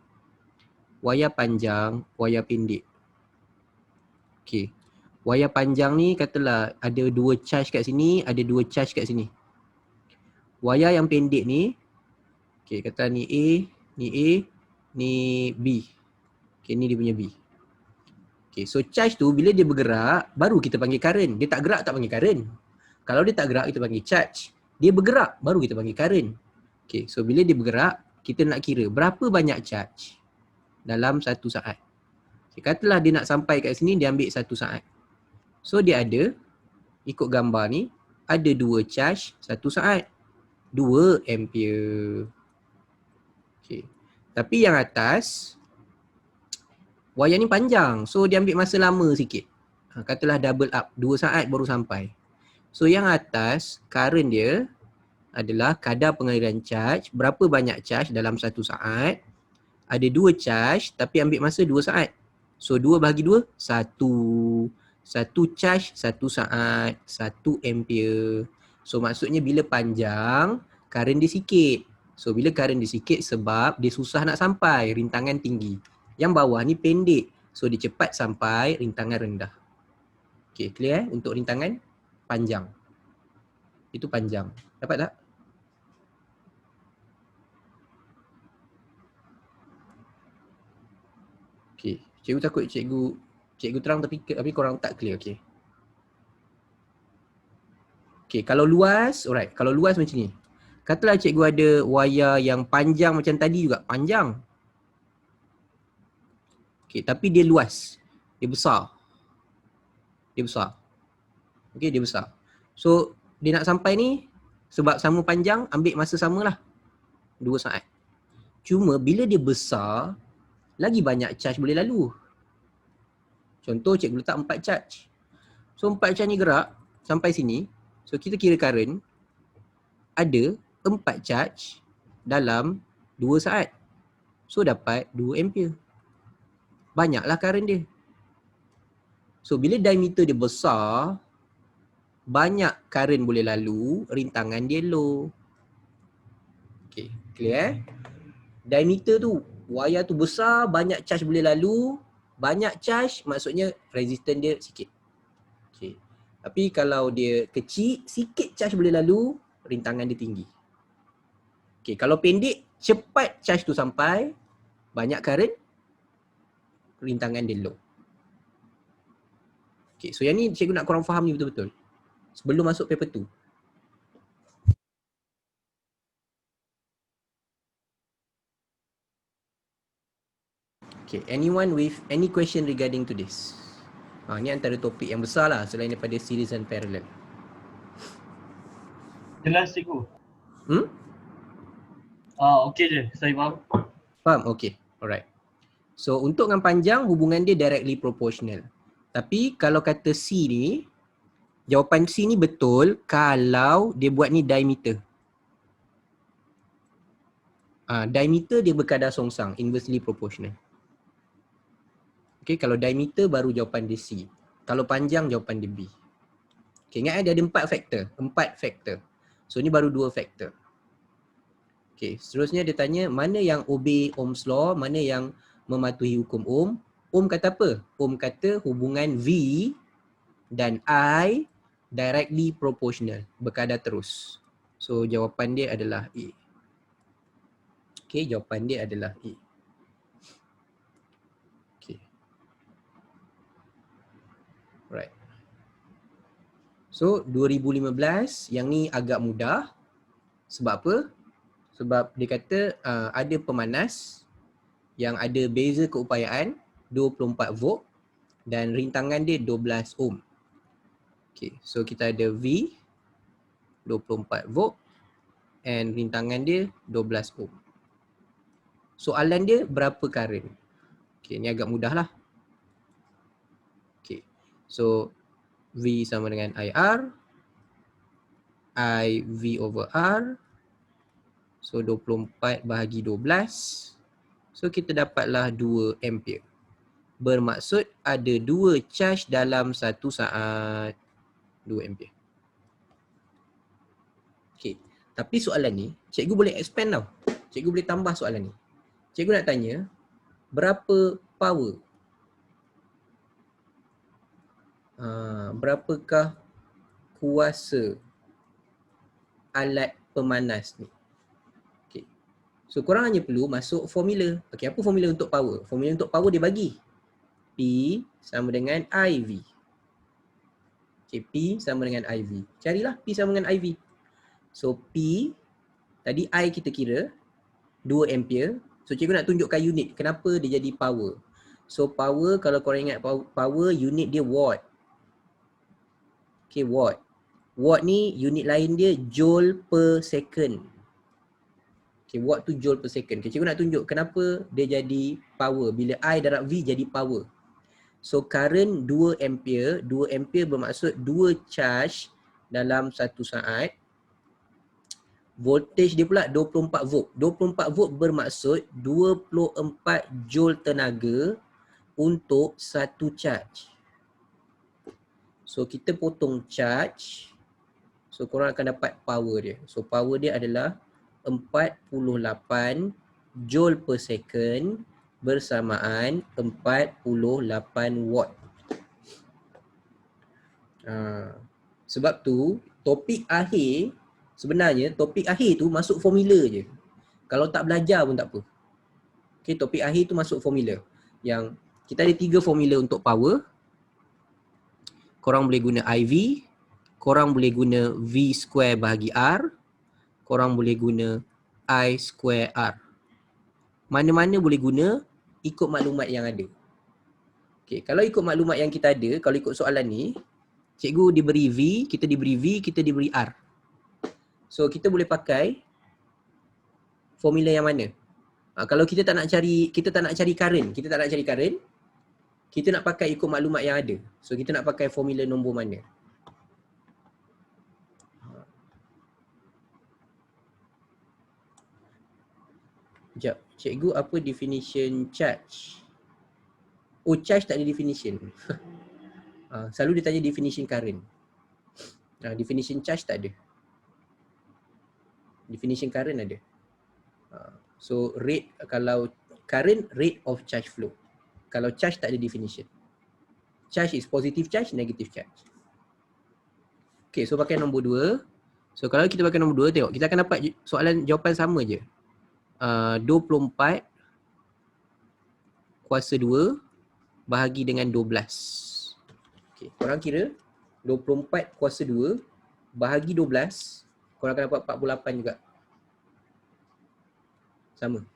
Wayar panjang, wayar pendek. Okay. Wayar panjang ni katalah ada 2 charge kat sini, ada 2 charge kat sini. Wayar yang pendek ni, okay, kata ni A, ni B. Okay, ni dia punya B. Okay, so charge tu bila dia bergerak, baru kita panggil current. Dia tak gerak, tak panggil current. Kalau dia tak gerak, kita panggil charge. Dia bergerak, baru kita panggil current. Okay, so bila dia bergerak, kita nak kira berapa banyak charge dalam 1 saat. Okay, katalah dia nak sampai kat sini, dia ambil 1 saat. So dia ada, ikut gambar ni, ada 2 charge 1 saat. 2 ampere. Okay. Tapi yang atas, wayar ni panjang. So dia ambil masa lama sikit. Katalah double up, 2 saat baru sampai. So yang atas, current dia adalah kadar pengaliran charge. Berapa banyak charge dalam 1 saat. Ada 2 charge tapi ambil masa 2 saat. So 2 bahagi 2, 1. 1 charge 1 saat, 1 ampere. So maksudnya bila panjang, current dia sikit. So bila current dia sikit sebab dia susah nak sampai, rintangan tinggi. Yang bawah ni pendek. So dia cepat sampai, rintangan rendah. Okay, clear untuk rintangan panjang. Itu panjang. Dapat tak? Cikgu takut cikgu terang tapi korang tak clear, okey. Okey, kalau luas, alright. Kalau luas macam ni. Katalah cikgu ada wayar yang panjang macam tadi juga, panjang. Okey, tapi dia luas. Dia besar. Dia besar. Okey, dia besar. So, dia nak sampai ni sebab sama panjang, ambil masa samalah. 2 saat. Cuma bila dia besar, lagi banyak charge boleh lalu. Contoh cikgu letak 4 charge. So 4 charge ni gerak sampai sini. So kita kira current ada 4 charge dalam 2 saat. So dapat 2 ampere. Banyaklah current dia. So bila diameter dia besar, banyak current boleh lalu, rintangan dia low. Okay, clear Diameter tu, wayar tu besar, banyak charge boleh lalu. Banyak charge maksudnya resistance dia sikit. Okay. Tapi kalau dia kecil, sikit charge boleh lalu, rintangan dia tinggi. Okay, kalau pendek, cepat charge tu sampai, banyak current, rintangan dia low. Okay, so yang ni cikgu nak korang faham ni betul-betul. Sebelum masuk paper 2. Okay, anyone with any question regarding to this? Ni antara topik yang besar lah selain daripada series and parallel. Jelas cikgu. Okey je, saya faham. Faham? Okay, alright. So untuk dengan panjang, hubungan dia directly proportional. Tapi kalau kata C ni, jawapan C ni betul kalau dia buat ni diameter. Diameter dia berkadar songsang, inversely proportional. Okay, kalau diameter baru jawapan dia C. Kalau panjang jawapan dia B. Okay, ingat dia ada 4 faktor. 4 faktor. So ni baru 2 faktor. Okay, seterusnya dia tanya mana yang obey Ohm's law, mana yang mematuhi hukum Ohm. Ohm kata apa? Ohm kata hubungan V dan I directly proportional, berkadar terus. So jawapan dia adalah A. Okay, jawapan dia adalah A. Okay. Right. So 2015 yang ni agak mudah. Sebab apa? Sebab dia kata ada pemanas yang ada beza keupayaan 24 volt dan rintangan dia 12 ohm. Okay, so kita ada V 24 volt and rintangan dia 12 ohm. Soalan dia berapa current? Okay, ni agak mudah lah. Okay, so V sama dengan IR, I V over R. So 24 bahagi 12. So kita dapatlah 2 ampere. Bermaksud ada 2 charge dalam 1 saat. 2 ampere. Okay. Tapi soalan ni, cikgu boleh expand tau. Cikgu boleh tambah soalan ni. Cikgu nak tanya, berapa power? Berapakah kuasa alat pemanas ni? Okay. So korang hanya perlu masuk formula. Okay, apa formula untuk power? Formula untuk power dia bagi P sama dengan IV. Okay, P sama dengan IV. Carilah P sama dengan IV. So P, tadi I kita kira 2 ampere. So cikgu nak tunjukkan unit. Kenapa dia jadi power? So power, kalau korang ingat power, unit dia watt. Okay, watt. Watt ni unit lain dia joule per second. Okay, watt tu joule per second. Okay, cikgu nak tunjuk kenapa dia jadi power. Bila I darab V jadi power. So current 2 ampere. 2 ampere bermaksud 2 charge dalam 1 saat. Voltage dia pula 24 volt. 24 volt bermaksud 24 joule tenaga untuk 1 charge. So kita potong charge. So korang akan dapat power dia. So power dia adalah 48 joule per second bersamaan 48 watt. Sebab tu topik akhir, sebenarnya topik akhir tu masuk formula je. Kalau tak belajar pun tak apa. Okay, topik akhir tu masuk formula. Yang Kita ada 3 formula untuk power. Korang boleh guna IV, korang boleh guna V square bahagi R, korang boleh guna I square R. Mana-mana boleh guna ikut maklumat yang ada. Okay, kalau ikut maklumat yang kita ada, kalau ikut soalan ni, cikgu diberi V, kita diberi R. So kita boleh pakai formula yang mana? Kalau kita tak nak cari current, kita nak pakai ikut maklumat yang ada. So kita nak pakai formula nombor mana? Sekejap, cikgu apa definition charge? Oh, charge tak ada definition. Selalu dia tanya definition current. Definition charge tak ada. Definition current ada. So rate, kalau current, rate of charge flow. Kalau charge tak ada definition. Charge is positive charge, negative charge. Okay, so pakai nombor 2. So kalau kita pakai nombor 2, tengok kita akan dapat jawapan sama je. 24 kuasa 2 bahagi dengan 12. Okay, korang kira 24 kuasa 2 bahagi 12, korang akan dapat 48 juga. Sama.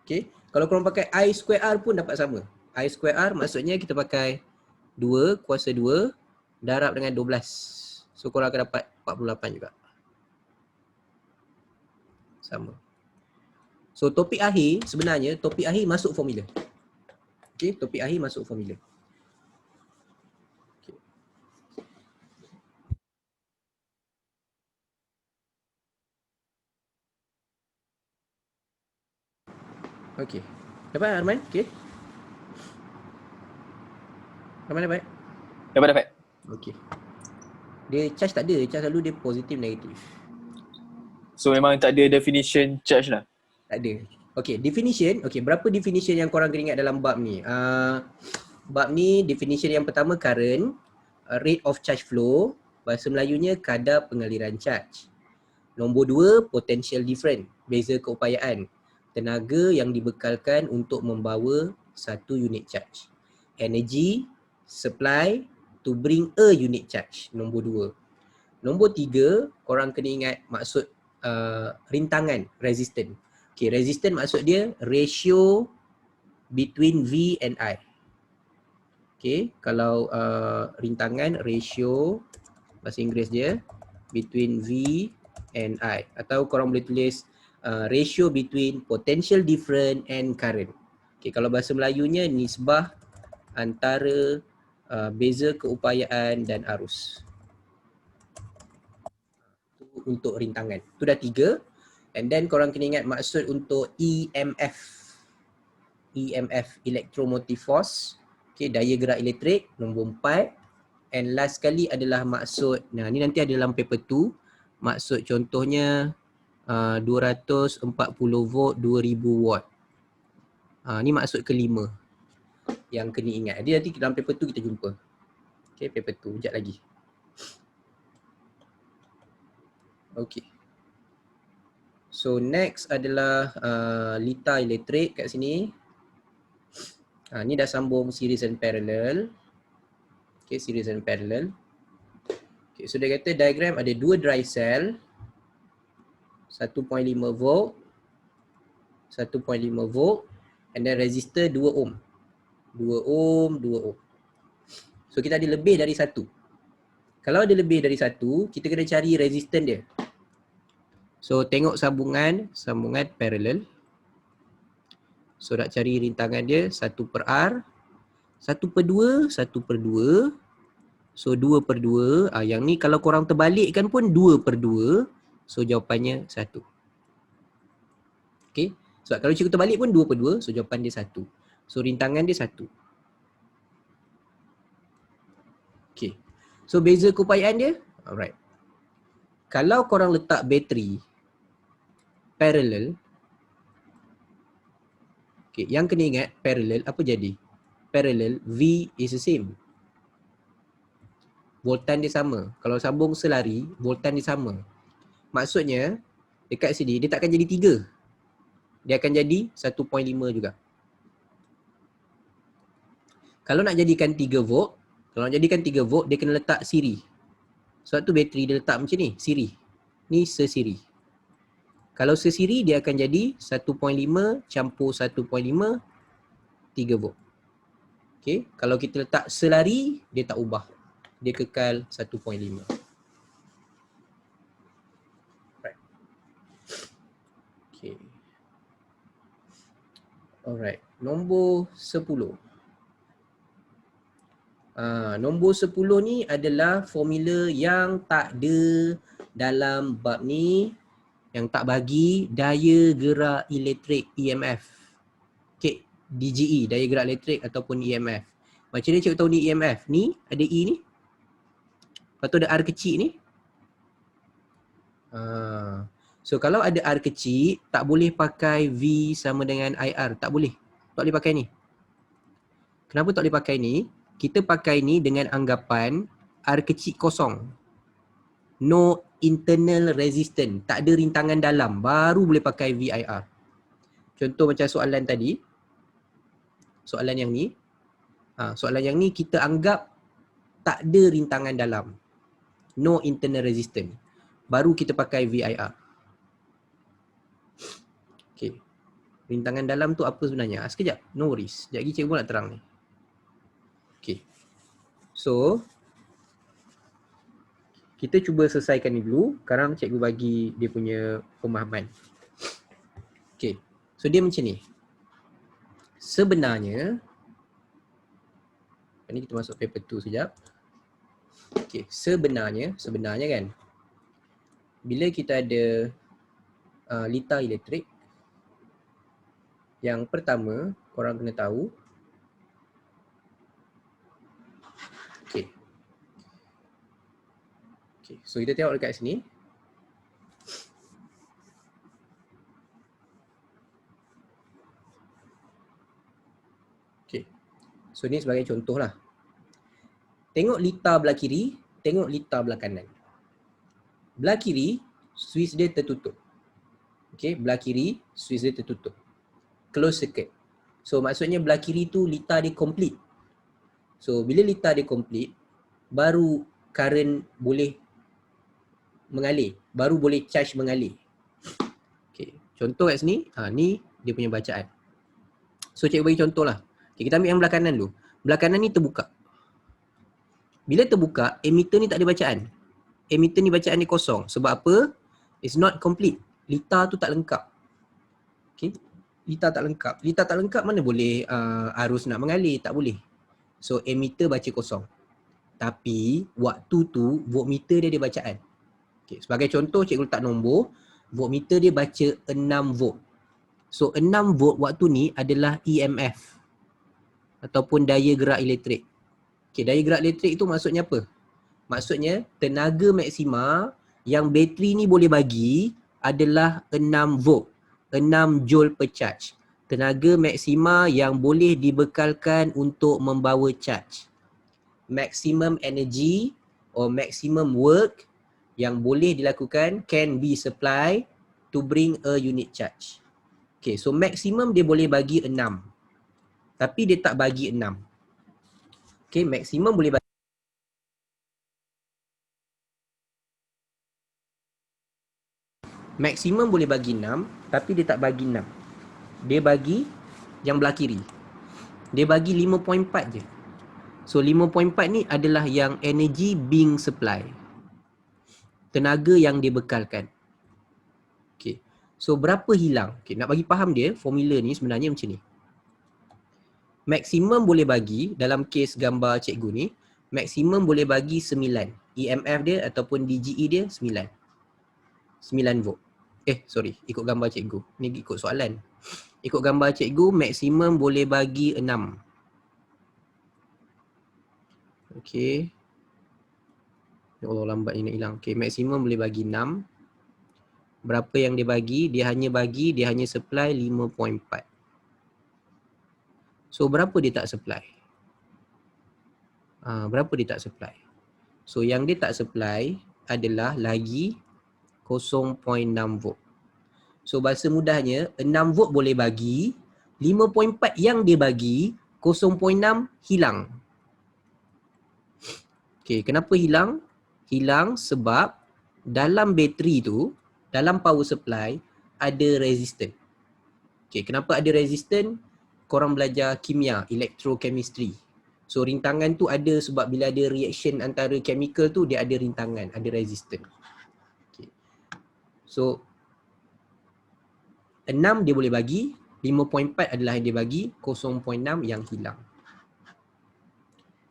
Okay, kalau korang pakai I square R pun dapat sama. I square R maksudnya kita pakai 2 kuasa 2 darab dengan 12. So korang akan dapat 48 juga. Sama. So topik akhir, sebenarnya topik akhir masuk formula. Okay, topik akhir masuk formula. Okay. Okay. Dapat Arman? Okay. Arman dapat? Dapat. Okay. Dia charge tak ada, charge selalu dia positif negatif. So memang tak ada definition charge lah. Tak ada. Okay, definition. Okay, berapa definition yang korang kena ingat dalam bab ni? Bab ni definition yang pertama current, rate of charge flow, bahasa Melayunya kadar pengaliran charge. Nombor 2, potential difference, beza keupayaan, tenaga yang dibekalkan untuk membawa satu unit charge. Energy, supply to bring a unit charge, nombor 2. Nombor 3, korang kena ingat maksud rintangan, resistance. Okay, resistance maksud dia ratio between V and I. Okay, kalau rintangan, ratio, bahasa Inggeris dia, between V and I. Atau korang boleh tulis ratio between potential difference and current. Okay, kalau bahasa Melayunya nisbah antara beza keupayaan dan arus. Itu untuk rintangan. Itu dah 3. And then korang kena ingat maksud untuk EMF. EMF, electromotive force. Okay, daya gerak elektrik, nombor 4. And last sekali adalah maksud, nah ni nanti ada dalam paper 2. Maksud contohnya 240 volt 2000 watt. Ni maksud kelima yang kena ingat. Jadi nanti dalam paper 2 kita jumpa. Okay, paper 2, sekejap lagi. Okay. So next adalah lita elektrik kat sini. Ni dah sambung series and parallel. Okay, series and parallel. Okay, so dia kata diagram ada 2 dry cell, 1.5 volt, 1.5 volt, and then resistor 2 ohm. 2 ohm, 2 ohm. So kita ada lebih dari 1. Kalau ada lebih dari 1, kita kena cari resistance dia. So tengok sambungan parallel. So nak cari rintangan dia 1 per R, 1 per 2, 1 per 2. So 2 per 2, yang ni kalau korang terbalikkan pun 2 per 2. So jawapannya 1. Okay, so kalau cikgu terbalik pun 2 per 2, so jawapan dia 1. So rintangan dia 1. Okay, so beza keupayaan dia, alright. Kalau korang letak bateri parallel, okay, yang kena ingat parallel apa jadi? Parallel, V is the same. Voltan dia sama. Kalau sambung selari, voltan dia sama. Maksudnya, dekat sini dia takkan jadi 3. Dia akan jadi 1.5 juga. Kalau nak jadikan 3 volt, dia kena letak siri. Sebab tu bateri dia letak macam ni, siri. Ni sesiri. Kalau sesiri dia akan jadi 1.5 campur 1.5, 3 volt. Okay, kalau kita letak selari, dia tak ubah. Dia kekal 1.5. Right. Okay. Alright, nombor 10. Nombor 10 ni adalah formula yang tak ada dalam bab ni, yang tak bagi daya gerak elektrik EMF. Okay, DGE, daya gerak elektrik ataupun EMF. Macam mana cikgu tahu ni EMF? Ni ada E ni. Lepas tu ada R kecil ni. So kalau ada R kecil, tak boleh pakai V sama dengan IR. Tak boleh. Tak boleh pakai ni. Kenapa tak boleh pakai ni? Kita pakai ni dengan anggapan R kecil kosong. No internal resistance. Tak ada rintangan dalam. Baru boleh pakai VIR. Contoh macam soalan tadi. Soalan yang ni. Soalan yang ni kita anggap tak ada rintangan dalam. No internal resistance. Baru kita pakai VIR. Okay. Rintangan dalam tu apa sebenarnya? Sekejap. No worries. Sekejap lagi cikgu pun nak terang ni. Okay. So, kita cuba selesaikan ni dulu. Sekarang cikgu bagi dia punya pemahaman. Okay. So, dia macam ni. Sebenarnya, ni kita masuk paper 2 sekejap. Okay. Sebenarnya kan, bila kita ada litar elektrik, yang pertama, korang kena tahu, Okay, so kita tengok dekat sini. Okay, so ni sebagai contoh lah. Tengok litar belah kiri, tengok litar belah kanan. Belah kiri, switch dia tertutup. Okay, belah kiri, switch dia tertutup. Close circuit. So maksudnya belah kiri tu litar dia complete. So bila litar dia complete, baru current boleh mengalir, baru boleh charge mengalir. Okay, contoh kat sini, ni dia punya bacaan. So cikgu bagi contoh lah. Okay, kita ambil yang belah kanan dulu. Belah kanan ni terbuka. Bila terbuka, emitter ni tak ada bacaan. Emitter ni bacaan dia kosong. Sebab apa? It's not complete. Litar tu tak lengkap. Okay, litar tak lengkap. Litar tak lengkap mana boleh arus nak mengalir? Tak boleh. So emitter baca kosong. Tapi waktu tu voltmeter dia ada bacaan. Okay, sebagai contoh cikgu letak nombor, voltmeter dia baca 6 volt. So 6 volt waktu ni adalah EMF ataupun daya gerak elektrik. Okay, daya gerak elektrik itu maksudnya apa? Maksudnya tenaga maksima yang bateri ni boleh bagi adalah 6 volt, 6 joule per charge. Tenaga maksima yang boleh dibekalkan untuk membawa charge. Maximum energy or maximum work yang boleh dilakukan can be supplied to bring a unit charge. Okay, so maksimum dia boleh bagi 6. Tapi dia tak bagi 6. Okay, maksimum boleh bagi maksimum boleh bagi 6, tapi dia tak bagi 6. Dia bagi yang belah kiri. Dia bagi 5.4 je. So 5.4 ni adalah yang energy being supply. Tenaga yang dibekalkan. Okay. So berapa hilang? Okay, nak bagi faham dia, formula ni sebenarnya macam ni. Maksimum boleh bagi, dalam kes gambar cikgu ni, maksimum boleh bagi 9. EMF dia ataupun DGE dia 9. 9 volt. Ikut gambar cikgu. Ni ikut soalan. Ikut gambar cikgu, maksimum boleh bagi 6. Okay. Ya Allah, lambat ni nak hilang. Okay, maksimum boleh bagi 6. Berapa yang dia bagi? Dia hanya supply 5.4. So, berapa dia tak supply? Berapa dia tak supply? So, yang dia tak supply adalah lagi 0.6 volt. So, bahasa mudahnya, 6 volt boleh bagi, 5.4 yang dia bagi, 0.6 hilang. Okay, kenapa hilang? Hilang sebab dalam bateri tu, dalam power supply ada resistor. Okay, kenapa ada resistor? Korang belajar kimia, electrochemistry. So rintangan tu ada sebab bila ada reaction antara chemical tu dia ada rintangan, ada resistor. Okay. So 6 dia boleh bagi, 5.4 adalah yang dia bagi, 0.6 yang hilang.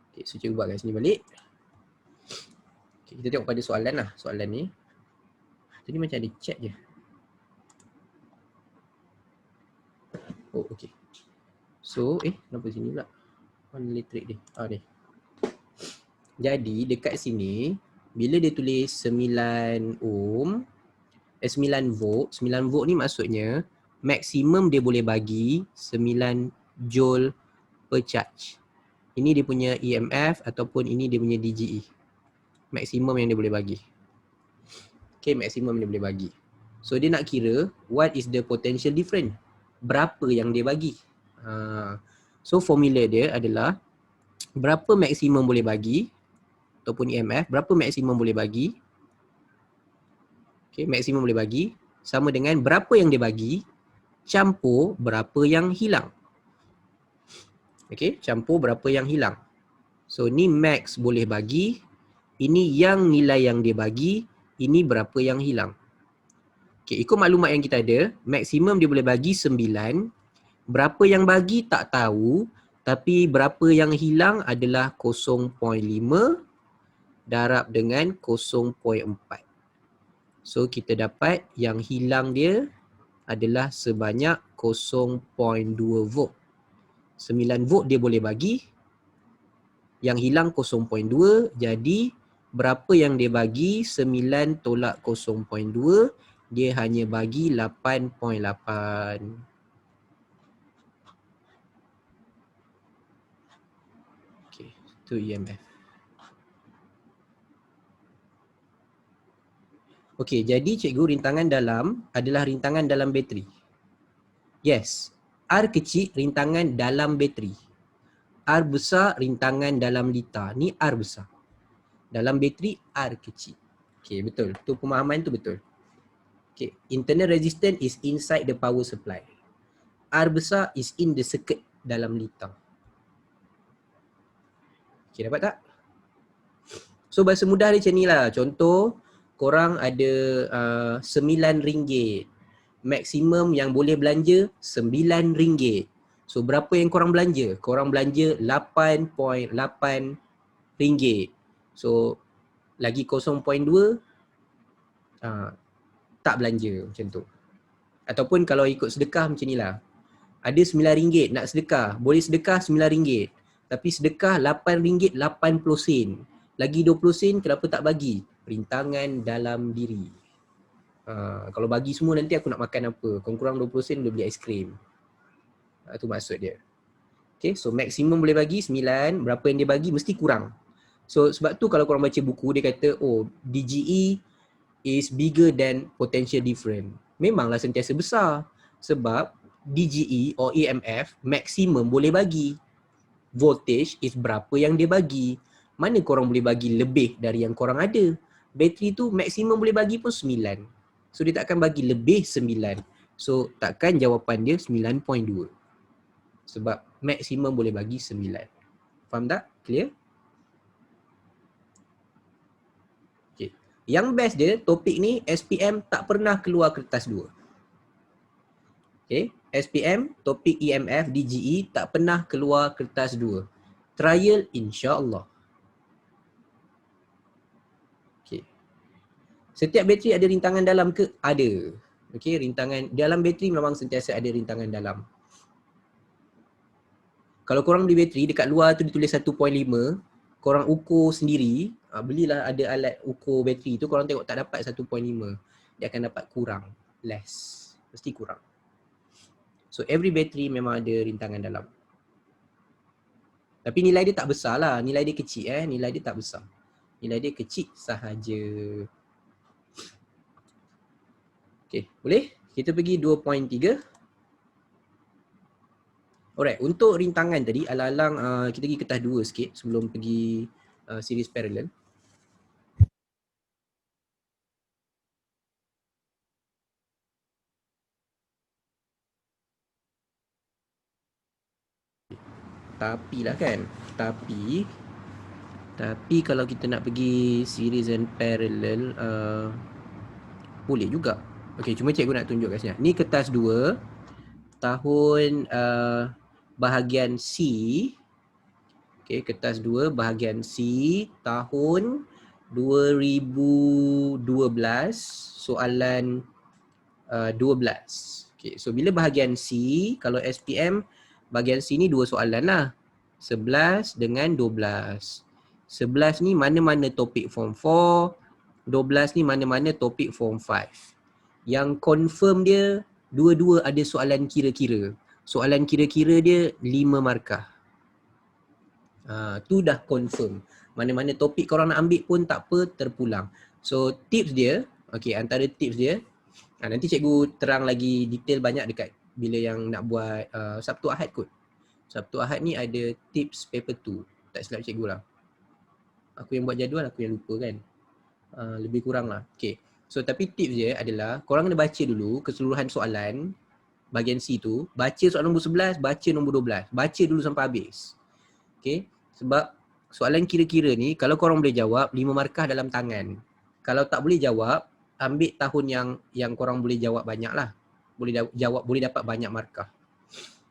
Okay, so cikgu buat kat sini balik. Okay, kita tengok pada soalan lah, soalan ni. Tadi macam ada chat je. Oh, okay. So, kenapa sini pula? Mana elektrik dia? Ni. Jadi, dekat sini, bila dia tulis 9 ohm, 9 volt, 9 volt ni maksudnya, maksimum dia boleh bagi 9 joule per charge. Ini dia punya EMF ataupun ini dia punya DGE. Maksimum yang dia boleh bagi. Okay, maksimum dia boleh bagi. So, dia nak kira, what is the potential difference? Berapa yang dia bagi? So formula dia adalah berapa maksimum boleh bagi ataupun EMF, berapa maksimum boleh bagi. Okay, maksimum boleh bagi sama dengan berapa yang dia bagi campur berapa yang hilang. Okay, campur berapa yang hilang. So ni max boleh bagi, ini yang nilai yang dia bagi, ini berapa yang hilang. Okay, ikut maklumat yang kita ada, maksimum dia boleh bagi 9. Berapa yang bagi tak tahu, tapi berapa yang hilang adalah 0.5 darab dengan 0.4. So kita dapat yang hilang dia adalah sebanyak 0.2 volt. 9 volt dia boleh bagi, yang hilang 0.2, jadi berapa yang dia bagi? 9 tolak 0.2, dia hanya bagi 8.8. Itu EMF. Okey, jadi cikgu rintangan dalam adalah rintangan dalam bateri. Yes, R kecil rintangan dalam bateri. R besar rintangan dalam lita. Ni R besar. Dalam bateri R kecil. Okey, betul. Tu pemahaman tu betul. Okey, internal resistance is inside the power supply. R besar is in the circuit dalam lita. Okey, dapat tak? So bahasa mudah dia macam ni lah. Contoh, korang ada RM9. Maksimum yang boleh belanja RM9. So berapa yang korang belanja? Korang belanja RM8.8. So lagi 0.2 tak belanja macam tu. Ataupun kalau ikut sedekah macam ni lah. Ada RM9 nak sedekah. Boleh sedekah RM9. Tapi sedekah RM8.80. Lagi 20 sen kenapa tak bagi? Rintangan dalam diri. Kalau bagi semua nanti aku nak makan apa? Kurang 20 sen boleh beli aiskrim. Itu maksud dia. Okay, so maksimum boleh bagi 9. Berapa yang dia bagi mesti kurang. So sebab tu kalau korang baca buku dia kata, oh DGE is bigger than potential difference. Memanglah sentiasa besar. Sebab DGE or EMF maksimum boleh bagi. Voltage is berapa yang dia bagi. Mana korang boleh bagi lebih dari yang korang ada? Bateri tu maksimum boleh bagi pun 9. So dia takkan bagi lebih 9. So takkan jawapan dia 9.2. Sebab maksimum boleh bagi 9. Faham tak? Clear? Okay. Yang best dia, topik ni SPM tak pernah keluar kertas 2. Okay. SPM, topik EMF, DGE tak pernah keluar kertas 2. Trial insya-Allah. Setiap bateri ada rintangan dalam ke? Ada. Okey, rintangan dalam bateri memang sentiasa ada rintangan dalam. Kalau korang beli bateri dekat luar tu ditulis 1.5, korang ukur sendiri, belilah ada alat ukur bateri tu, korang tengok tak dapat 1.5. Dia akan dapat kurang, less. Mesti kurang. So every bateri memang ada rintangan dalam. Tapi nilai dia tak besar lah, nilai dia kecil nilai dia tak besar. Nilai dia kecil sahaja. Okay, boleh? Kita pergi 2.3. Alright, untuk rintangan tadi, alang-alang kita pergi kertas 2 sikit sebelum pergi series parallel. Tapi lah kan, tapi kalau kita nak pergi series and parallel boleh juga. Okay, cuma cikgu nak tunjuk kat sini. Ni kertas 2 tahun bahagian C. Okay, kertas 2 bahagian C tahun 2012 soalan 12. Okay, so bila bahagian C, kalau SPM bahagian C ni 2 soalan lah. 11 dengan 12. 11 ni mana-mana topik form 4, 12 ni mana-mana topik form 5. Yang confirm dia dua-dua ada soalan kira-kira. Soalan kira-kira dia 5 markah. Tu dah confirm. Mana-mana topik korang nak ambil pun tak apa, terpulang. So tips dia, okay, antara tips dia, nanti cikgu terang lagi detail banyak dekat bila yang nak buat Sabtu Ahad kot. Sabtu Ahad ni ada tips paper 2. Tak silap cikgu lah. Aku yang buat jadual, aku yang lupa kan. Lebih kurang lah. Okay. So tapi tips dia adalah korang kena baca dulu keseluruhan soalan bahagian C tu. Baca soalan nombor 11, baca nombor 12. Baca dulu sampai habis. Okay. Sebab soalan kira-kira ni kalau korang boleh jawab 5 markah dalam tangan. Kalau tak boleh jawab, ambil tahun yang korang boleh jawab banyak lah. Boleh dapat banyak markah.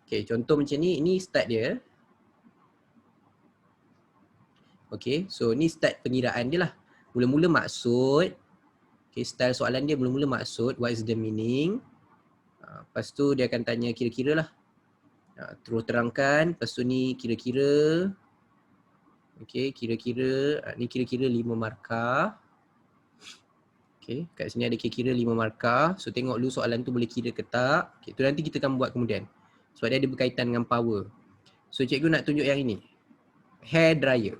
Okay, contoh macam ni, ini start dia. Okay, so ni start pengiraan dia lah. Mula-mula maksud. Okay, style soalan dia mula-mula maksud, what is the meaning. Lepas tu dia akan tanya kira-kira lah. Terus terangkan, lepas tu ni kira-kira. Okay, kira-kira, ni kira-kira 5 markah. Okay, kat sini ada kira-kira 5 markah. So tengok dulu soalan tu boleh kira ke tak. Okay, tu nanti kita akan buat kemudian. Sebab dia ada berkaitan dengan power. So cikgu nak tunjuk yang ini. Hair dryer.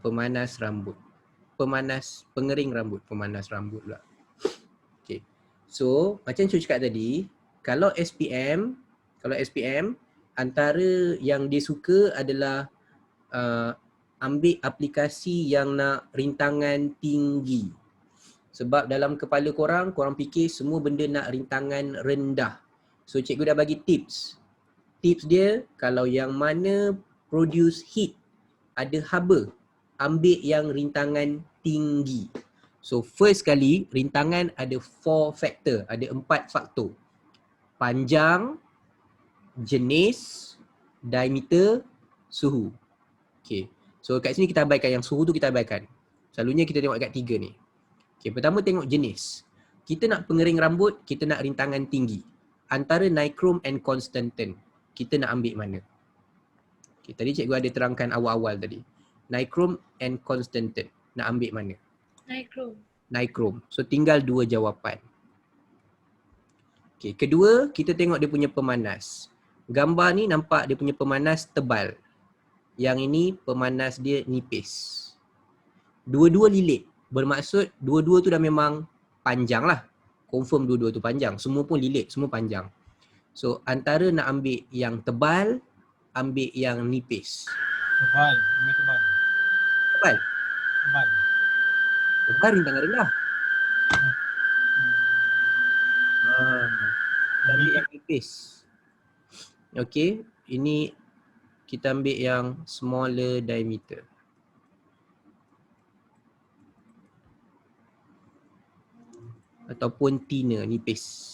Pemanas rambut. Pengering rambut. Pemanas rambut pula. Okay. So macam cikgu cakap tadi, kalau SPM, antara yang dia suka adalah ambil aplikasi yang nak rintangan tinggi. Sebab dalam kepala korang fikir semua benda nak rintangan rendah. So cikgu dah bagi tips. Tips dia, kalau yang mana produce heat, ada haba, ambil yang rintangan tinggi. So first kali, rintangan ada 4 faktor, ada 4 faktor. Panjang, jenis, diameter, suhu. Okay, so kat sini kita abaikan, yang suhu tu kita abaikan. Selalunya kita tengok kat 3 ni. Okay, pertama tengok jenis. Kita nak pengering rambut, kita nak rintangan tinggi. Antara nichrome and Constantan, kita nak ambil mana? Okay, tadi cikgu ada terangkan awal-awal tadi. Nichrome and Constantan, nak ambil mana? Nichrome. So tinggal 2 jawapan. Okay, kedua kita tengok dia punya pemanas. Gambar ni nampak dia punya pemanas tebal. Yang ini pemanas dia nipis. Dua-dua lilit. Bermaksud dua-dua tu dah memang panjang lah. Confirm dua-dua tu panjang. Semua pun lilit, semua panjang. So antara nak ambil yang tebal, ambil yang nipis. Tebal, ambil tebal. Tebal? Tebal. Tebal rintangan rendah. Ambil yang nipis. Okay, ini kita ambil yang smaller diameter. Ataupun thinner, nipis.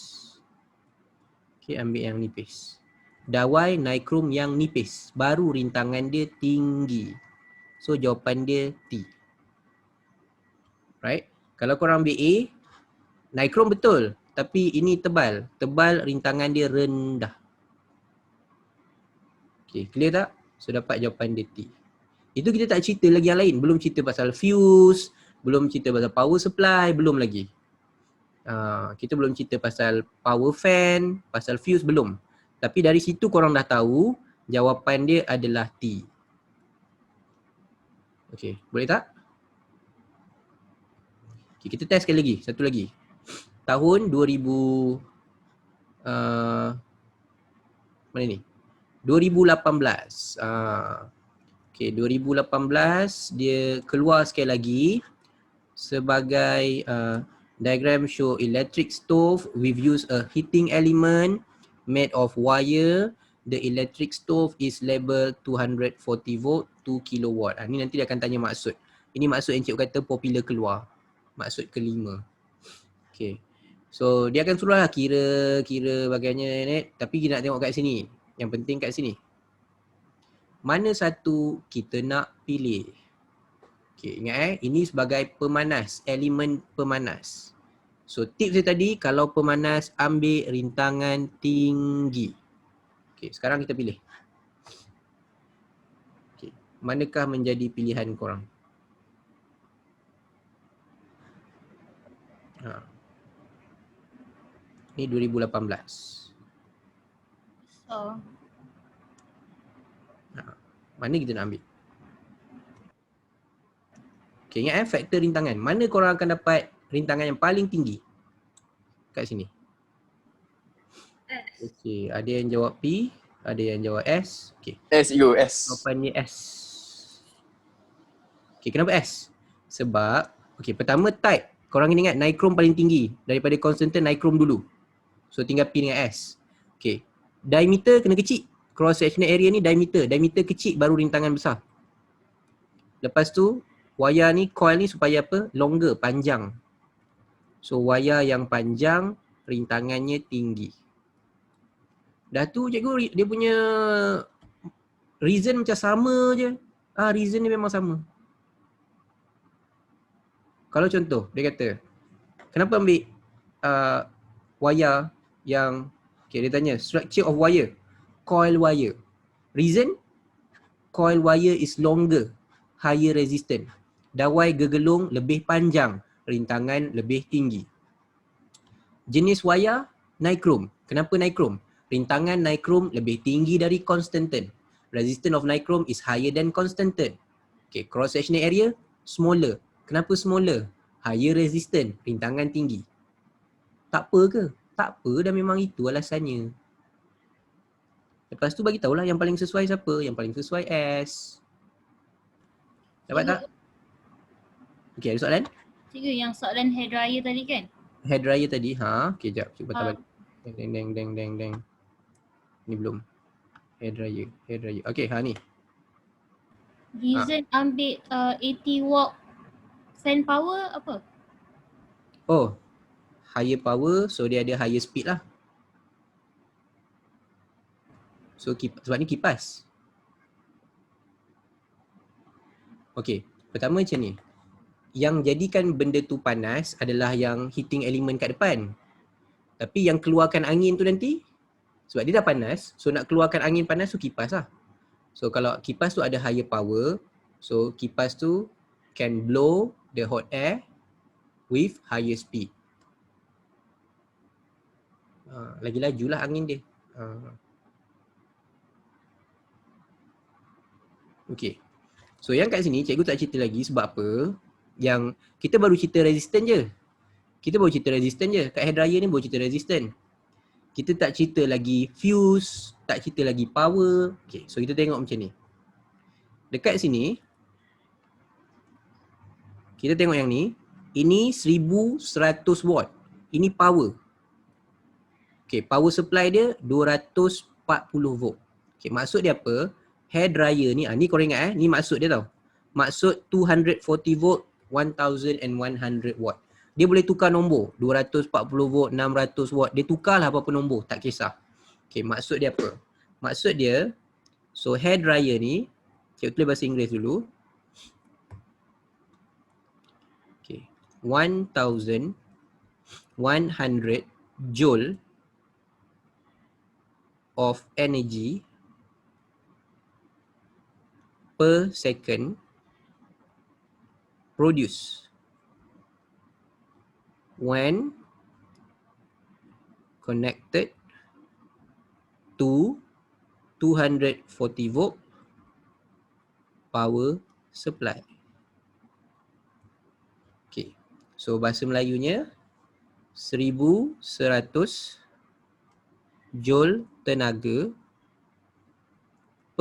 Okay, ambil yang nipis. Dawai nichrome yang nipis. Baru rintangan dia tinggi. So jawapan dia T. Right? Kalau korang ambil A, nichrome betul. Tapi ini tebal. Tebal rintangan dia rendah. Okay, clear tak? So dapat jawapan dia T. Itu kita tak cerita lagi yang lain. Belum cerita pasal fuse. Belum cerita pasal power supply. Belum lagi. Kita belum cerita pasal power fan, pasal fuse belum. Tapi dari situ korang dah tahu jawapan dia adalah T. Okay, boleh tak? Okay, kita test sekali lagi, satu lagi. Tahun 2000 Mana ni? 2018. Okay, 2018 dia keluar sekali lagi sebagai diagram show electric stove. We've used a heating element made of wire. The electric stove is labeled 240 volt 2 kilowatt. Ni nanti dia akan tanya maksud. Ini maksud yang cikgu kata popular keluar. Maksud kelima. Okay. So dia akan suruh lah kira bagainya ni. Tapi kita nak tengok kat sini. Yang penting kat sini. Mana satu kita nak pilih? Okay, ingat ini sebagai pemanas, elemen pemanas. So tips dia tadi, kalau pemanas ambil rintangan tinggi. Okay, sekarang kita pilih. Okay, manakah menjadi pilihan korang? Ni 2018. So, Mana kita nak ambil? Okay, ingat faktor rintangan. Mana korang akan dapat rintangan yang paling tinggi? Kat sini. S. Okay, ada yang jawab P, ada yang jawab S. Okay, S. jawapannya S. Okay, kenapa S? Sebab, okay, pertama type. Korang kena ingat nichrome paling tinggi. Daripada konstantan nichrome dulu. So tinggal P dengan S. Okay, diameter kena kecil. Cross sectional area ni diameter. Diameter kecil baru rintangan besar. Lepas tu, wayar ni, coil ni supaya apa? Longer, panjang. So wayar yang panjang, rintangannya tinggi. Dah tu cikgu, dia punya reason macam sama je. Reason ni memang sama. Kalau contoh, dia kata, kenapa ambil wayar yang, okay, dia tanya, structure of wire, coil wire. Reason, coil wire is longer, higher resistance. Dawai gegelung lebih panjang, rintangan lebih tinggi. Jenis wayar, nichrome. Kenapa nichrome? Rintangan nichrome lebih tinggi dari konstantan. Resistance of nichrome is higher than konstantan. Okay, cross sectional area, smaller. Kenapa smaller? Higher resistance, rintangan tinggi. Tak apa ke? Tak apa, dah memang itu alasannya. Lepas tu bagi tahulah yang paling sesuai siapa? Yang paling sesuai S. Dapat tak? Okay, ada soalan? Cikgu, yang soalan hair dryer tadi kan? Hair dryer tadi, okay, jap. Cuba patah Ah. balik. Deng. Ni belum. Hair dryer. Okay, ni. Reason ambil 80 watt fan power apa? Oh, higher power, so dia ada higher speed lah. So sebab ni kipas. Okay, pertama macam ni. Yang jadikan benda tu panas adalah yang heating element kat depan. Tapi yang keluarkan angin tu nanti, sebab dia dah panas, so nak keluarkan angin panas tu kipas lah. So kalau kipas tu ada higher power, so kipas tu can blow the hot air with higher speed. Lagi laju lah angin dia. Okay. So yang kat sini cikgu tak cerita lagi sebab apa? Yang kita baru cerita resistant je. Kat hair dryer ni baru cerita resistant. Kita tak cerita lagi fuse, tak cerita lagi power. Okay, so kita tengok macam ni. Dekat sini, kita tengok yang ni. Ini 1100 watt. Ini power. Okay, power supply dia 240 volt. Okay, maksud dia apa? Hair dryer ni, ni korang ingat ni maksud dia tau. Maksud 240 volt, 1100 watt. Dia boleh tukar nombor, 240 volt, 600 watt. Dia tukarlah apa-apa nombor, tak kisah. Okay, maksud dia apa? Maksud dia, so hair dryer ni, cikgu tulis bahasa Inggeris dulu. Okay, 1100 joule of energy per second produce when connected to 240 volt power supply. Okay, so bahasa Melayunya 1100 joule tenaga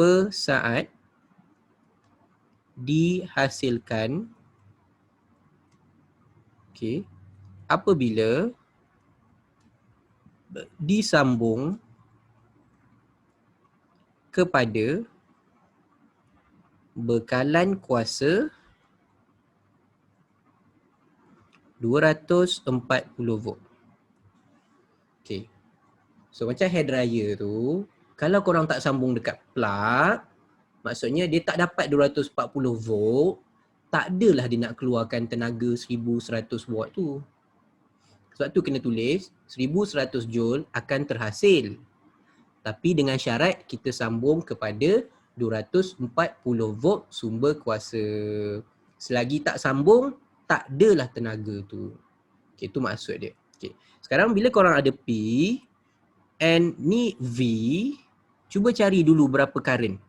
per saat dihasilkan apabila disambung kepada bekalan kuasa 240 volt. So macam hair dryer tu, kalau korang tak sambung dekat plug, maksudnya dia tak dapat 240 volt, tak adalah dia nak keluarkan tenaga 1100 watt tu. Sebab tu kena tulis 1100 joule akan terhasil. Tapi dengan syarat kita sambung kepada 240 volt sumber kuasa. Selagi tak sambung, tak adalah tenaga tu. Itu maksud dia. Sekarang bila korang ada P and ni V, cuba cari dulu berapa current.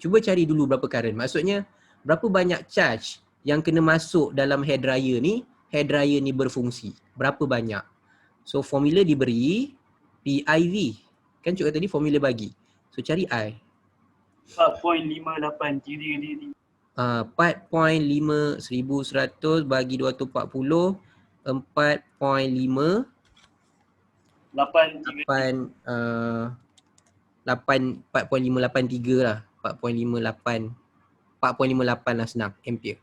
Cuba cari dulu berapa current. Maksudnya berapa banyak charge yang kena masuk dalam hair dryer ni, hair dryer ni berfungsi. Berapa banyak. So formula diberi PIV. Kan cik kata tadi formula bagi. So cari I. 4.58 kiri. 4.5 1100 bagi 240 4.5 4.583 lah. 4.58 lah senang ampere.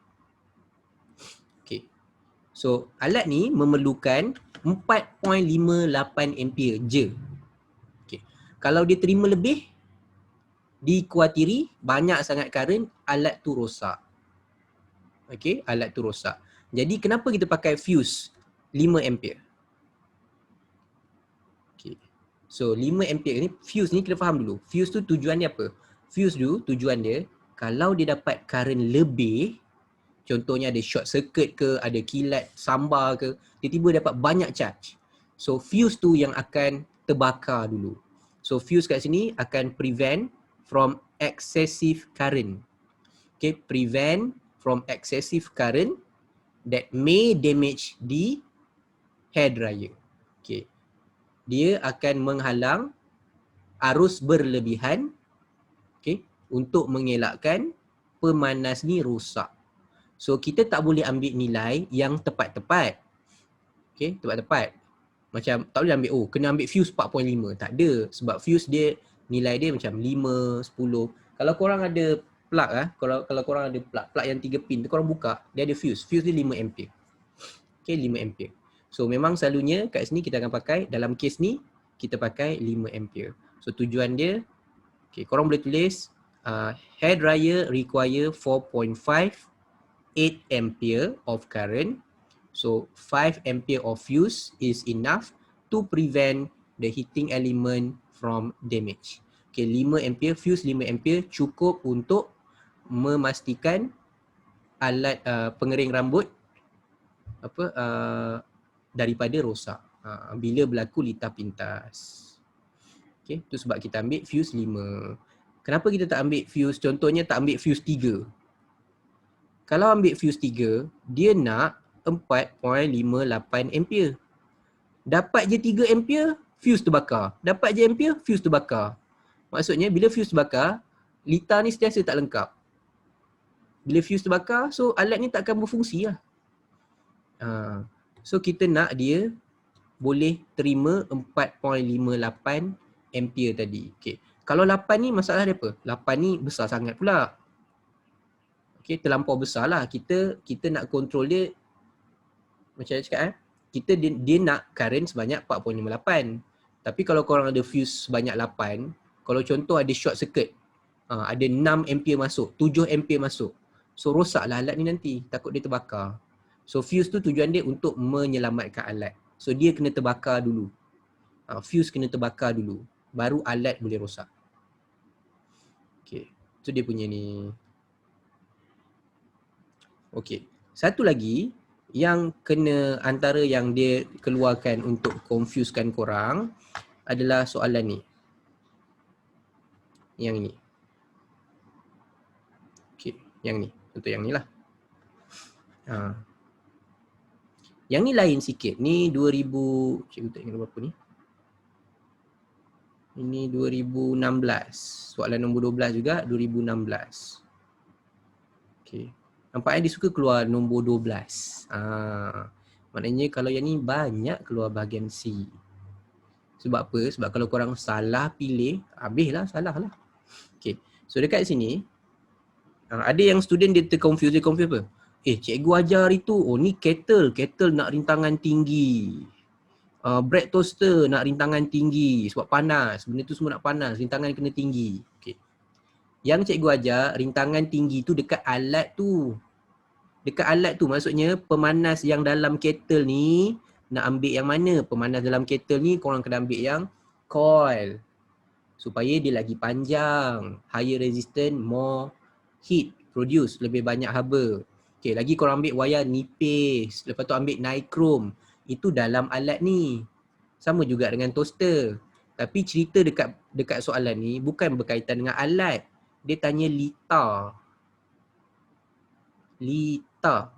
So alat ni memerlukan 4.58 ampere je. Kalau dia terima lebih, dikuatiri banyak sangat current, alat tu rosak. Alat tu rosak. Jadi kenapa kita pakai fuse 5 ampere? So 5 ampere ni, fuse ni kita faham dulu. Fuse tu tujuan dia apa? Fuse tu tujuan dia, kalau dia dapat current lebih, contohnya ada short circuit ke, ada kilat sambar ke, tiba-tiba dapat banyak charge. So fuse tu yang akan terbakar dulu. So fuse kat sini akan prevent from excessive current. Prevent from excessive current that may damage the hair dryer. Dia akan menghalang arus berlebihan untuk mengelakkan pemanas ni rosak. So kita tak boleh ambil nilai yang tepat-tepat. Tepat-tepat. Macam tak boleh ambil, kena ambil fuse 4.5. Tak ada. Sebab fuse dia, nilai dia macam 5, 10. Kalau korang ada plug kalau korang ada plug yang 3 pin tu, korang buka, dia ada fuse. Fuse dia 5 ampere. 5 ampere. So memang selalunya kat sini kita akan pakai, dalam kes ni, kita pakai 5 ampere. So tujuan dia, korang boleh tulis, hair dryer require 4.58 ampere of current. So 5 ampere of fuse is enough to prevent the heating element from damage. 5 ampere, fuse 5 ampere cukup untuk memastikan alat pengering rambut daripada rosak bila berlaku litar pintas. Itu sebab kita ambil fuse 5. Kenapa kita tak ambil fuse, contohnya tak ambil fuse 3? Kalau ambil fuse 3, dia nak 4.58 ampere. Dapat je 3 ampere, fuse terbakar. Dapat je ampere, fuse terbakar. Maksudnya bila fuse terbakar, litar ni sentiasa tak lengkap. Bila fuse terbakar, so alat ni tak akan berfungsi lah. So kita nak dia boleh terima 4.58 ampere tadi. Kalau 8 ni masalah dia apa? 8 ni besar sangat pula. Terlampau besar lah. Kita nak control dia, macam saya cakap dia nak current sebanyak 4.58. Tapi kalau korang ada fuse sebanyak 8, kalau contoh ada short circuit, ada 6 ampere masuk, 7 ampere masuk, so rosaklah alat ni nanti, takut dia terbakar. So fuse tu tujuan dia untuk menyelamatkan alat. So dia kena terbakar dulu. Fuse kena terbakar dulu, baru alat boleh rosak. Itu dia punya ni. Satu lagi yang kena, antara yang dia keluarkan untuk confusekan korang adalah soalan ni. Yang ni. Yang ni. Contoh yang ni lah. Yang ni lain sikit. Ni 2000, cikgu tak ingat berapa ni. Ini 2016. Soalan nombor 12 juga 2016. Okay. Nampaknya dia suka keluar nombor 12. Maknanya kalau yang ni banyak keluar bahagian C. Sebab apa? Sebab kalau korang salah pilih, habislah, salah lah. Okay. So dekat sini, ada yang student dia terconfuse. Dia confuse apa? Cikgu ajar itu, ni kettle nak rintangan tinggi. Bread toaster nak rintangan tinggi sebab panas. Benda tu semua nak panas, rintangan kena tinggi. Okay. Yang cikgu ajar, rintangan tinggi tu dekat alat tu. Dekat alat tu maksudnya pemanas yang dalam kettle ni nak ambil yang mana? Pemanas dalam kettle ni korang kena ambil yang coil. Supaya dia lagi panjang. Higher resistance, more heat produce, lebih banyak haba. Okay, lagi korang ambil wayar nipis. Lepas tu ambil nichrome. Itu dalam alat ni. Sama juga dengan toaster. Tapi cerita dekat soalan ni bukan berkaitan dengan alat. Dia tanya lita. Lita.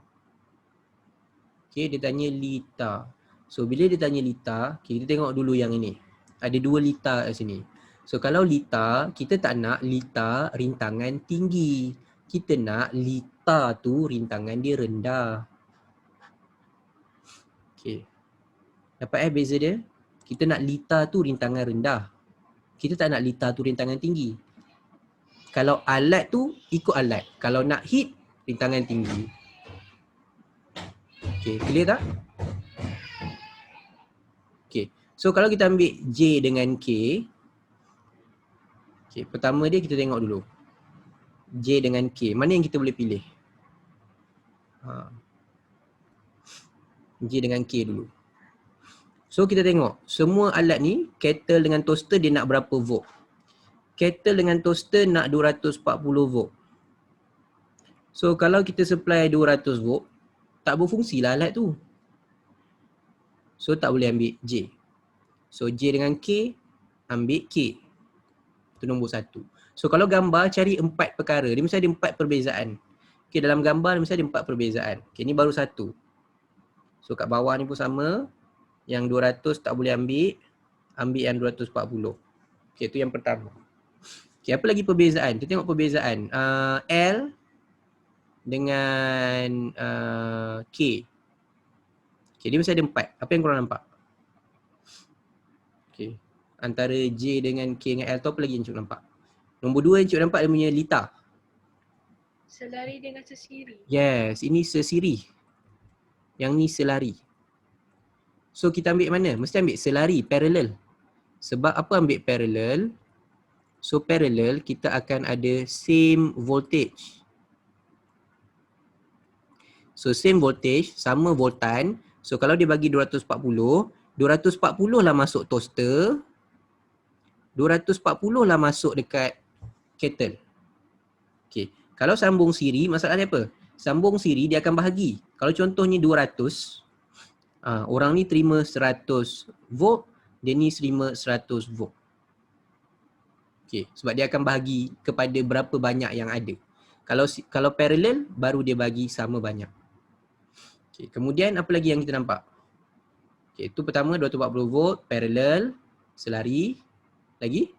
Okay, dia tanya lita. So, bila dia tanya lita, okay, kita tengok dulu yang ini. Ada 2 lita kat sini. So, kalau lita, kita tak nak lita rintangan tinggi. Kita nak lita tu rintangan dia rendah. Okay. Dapat beza dia? Kita nak lita tu rintangan rendah. Kita tak nak lita tu rintangan tinggi. Kalau alat tu, ikut alat. Kalau nak heat, rintangan tinggi. Okay, clear tak? Okay, so kalau kita ambil J dengan K. Okay, pertama dia kita tengok dulu. J dengan K, mana yang kita boleh pilih? J dengan K dulu. So kita tengok, semua alat ni, kettle dengan toaster dia nak berapa volt? Kettle dengan toaster nak 240 volt. So kalau kita supply 200 volt, tak berfungsi lah alat tu. So tak boleh ambil J. So J dengan K, ambil K. Itu nombor 1. So kalau gambar cari 4 perkara, dia mesti ada 4 perbezaan. Okay, dalam gambar dia mesti ada 4 perbezaan. Okay, ni baru 1. So kat bawah ni pun sama. Yang 200 tak boleh ambil. Ambil yang 240. Okay, itu yang pertama. Okay, apa lagi perbezaan? Kita tengok perbezaan. L dengan K. Okay, dia mesti ada 4. Apa yang korang nampak? Okay. Antara J dengan K dengan L tu apa lagi yang cik nampak? Nombor 2 yang cik nampak dia punya lita. Selari dengan sesiri. Yes, ini sesiri. Yang ni selari. So kita ambil mana? Mesti ambil selari, parallel. Sebab apa ambil parallel? So parallel kita akan ada same voltage. So same voltage, sama voltan. So kalau dia bagi 240, 240 lah masuk toaster. 240 lah masuk dekat kettle. Okay. Kalau sambung siri, masalahnya apa? Sambung siri dia akan bahagi. Kalau contohnya 200, orang ni terima 100 volt, dia ni terima 100 volt. Okay. Sebab dia akan bahagi kepada berapa banyak yang ada. Kalau parallel, baru dia bagi sama banyak. Okay. Kemudian apa lagi yang kita nampak? Okay. Itu pertama 240 volt, parallel, selari. Lagi?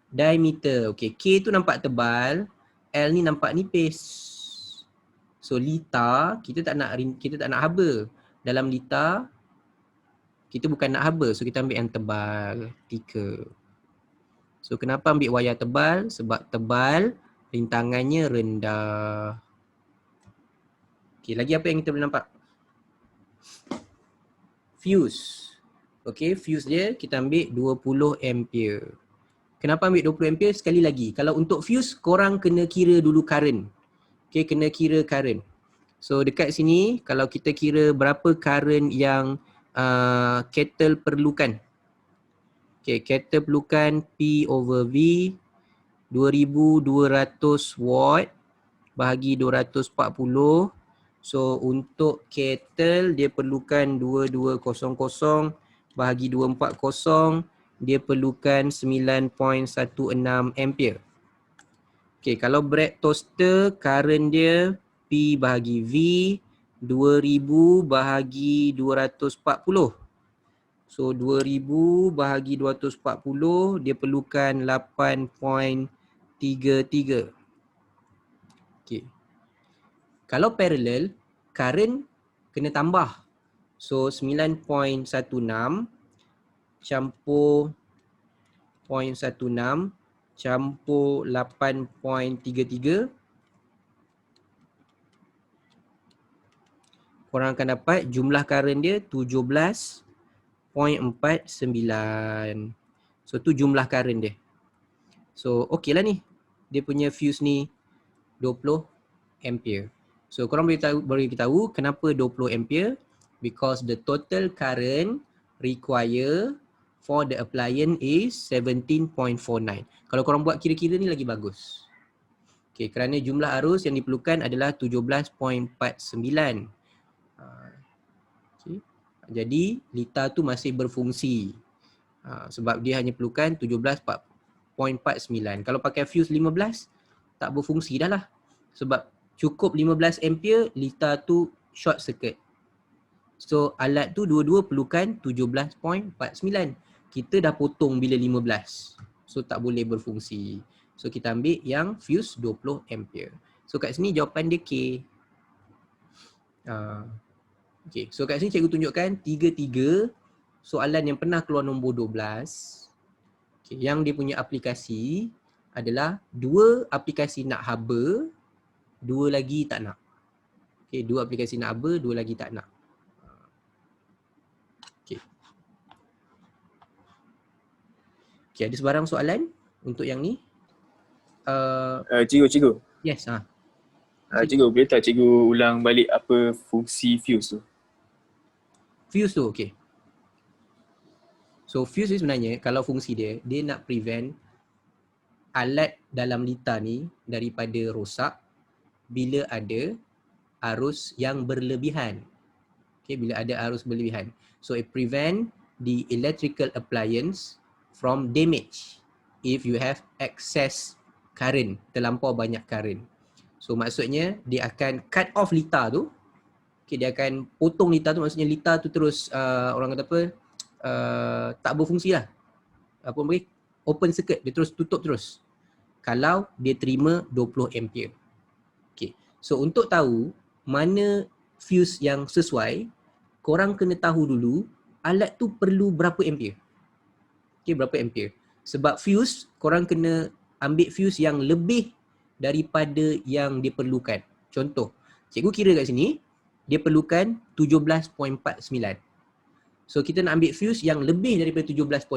Diameter. Okay. K tu nampak tebal, L ni nampak nipis. So lita, kita tak nak haba. Dalam lita, kita bukan nak haba. So kita ambil yang tebal, 3. So kenapa ambil wayar tebal? Sebab tebal, rintangannya rendah. Okay, lagi apa yang kita boleh nampak? Fuse. Okay, fuse dia kita ambil 20 ampere. Kenapa ambil 20 ampere? Sekali lagi, kalau untuk fuse, korang kena kira dulu current. Okay, kena kira current. So dekat sini, kalau kita kira berapa current yang kettle perlukan. Okay, kettle perlukan P over V 2200 watt bahagi 240. So untuk kettle dia perlukan 2200 bahagi 240, dia perlukan 9.16 ampere. Okay, kalau bread toaster current dia P bahagi V 2000 bahagi 240. So 2000 bahagi 240 dia perlukan 8.33. Okay. Kalau parallel, current kena tambah. So 9.16 campur 0.16 campur 8.33, korang akan dapat jumlah current dia 17.49. So tu jumlah current dia. So okey lah ni. Dia punya fuse ni 20 ampere. So korang boleh tahu kenapa 20 ampere? Because the total current require for the appliance is 17.49. Kalau korang buat kira-kira ni lagi bagus. Okay, kerana jumlah arus yang diperlukan adalah 17.49. Okay. Jadi litar tu masih berfungsi. Sebab dia hanya perlukan 17.49. Kalau pakai fuse 15 tak berfungsi dah lah. Sebab cukup 15 ampere, litar tu short circuit. So alat tu dua-dua perlukan 17.49. Kita dah potong bila 15. So tak boleh berfungsi. So kita ambil yang fuse 20 ampere. So kat sini jawapan dia K. Okay, so kat sini cikgu tunjukkan 3 soalan yang pernah keluar nombor 12. Okay, yang dia punya aplikasi adalah 2 aplikasi nak haba, 2 lagi tak nak. Okay, 2 aplikasi nak haba, 2 lagi tak nak. Okay, ada sebarang soalan untuk yang ni? Cikgu. Yes. Cikgu, boleh tak cikgu ulang balik apa fungsi fuse tu? Fuse tu, okay. So fuse ni sebenarnya kalau fungsi dia, dia nak prevent alat dalam litar ni daripada rosak bila ada arus yang berlebihan. Okay, bila ada arus berlebihan. So it prevent the electrical appliance from damage if you have excess current, terlampau banyak current. So maksudnya dia akan cut off litar tu. Okay, dia akan potong litar tu, maksudnya litar tu terus orang kata apa, tak berfungsi lah. Apa panggil? Open circuit, dia terus tutup terus. Kalau dia terima 20 ampere. Okay. So untuk tahu mana fuse yang sesuai, korang kena tahu dulu alat tu perlu berapa ampere. Okay, berapa ampere. Sebab fuse, korang kena ambil fuse yang lebih daripada yang diperlukan. Contoh, cikgu kira kat sini, dia perlukan 17.49. So kita nak ambil fuse yang lebih daripada 17.49.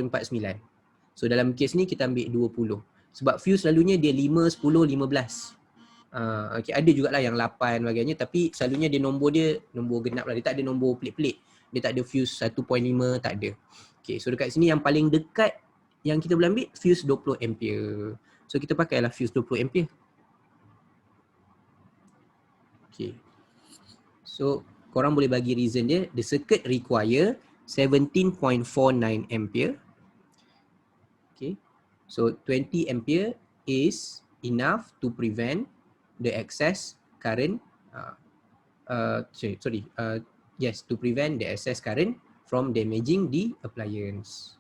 So dalam kes ni kita ambil 20. Sebab fuse selalunya dia 5, 10, 15. Okay, ada jugalah yang 8 bagiannya, tapi selalunya dia nombor genap lah. Dia tak ada nombor pelik-pelik. Dia tak ada fuse 1.5, tak ada. Okay, so dekat sini yang paling dekat yang kita boleh ambil fuse 20 ampere. So kita pakailah fuse 20 ampere. Okay. So korang boleh bagi reason dia, the circuit require 17.49 ampere. Okay. So 20 ampere is enough to prevent the excess current to prevent the excess current from damaging the appliance.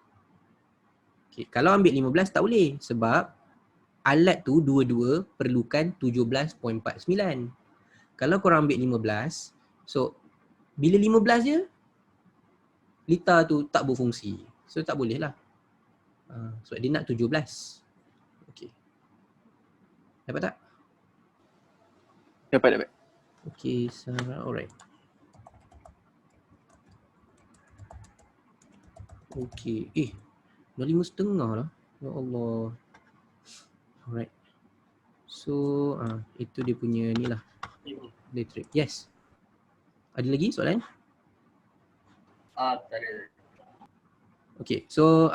Okay, kalau ambil 15 tak boleh sebab alat tu dua-dua perlukan 17.49. Kalau korang ambil 15, so bila 15 je litar tu tak berfungsi. So tak boleh lah. Sebab dia nak 17. Okay. Dapat tak? Dapat. Okay, Sarah, alright. Okay, dah 5.30 lah. Ya Allah. Alright. So, itu dia punya ni lah. Electric. Yes. Ada lagi soalan? Tak ada. Okay, so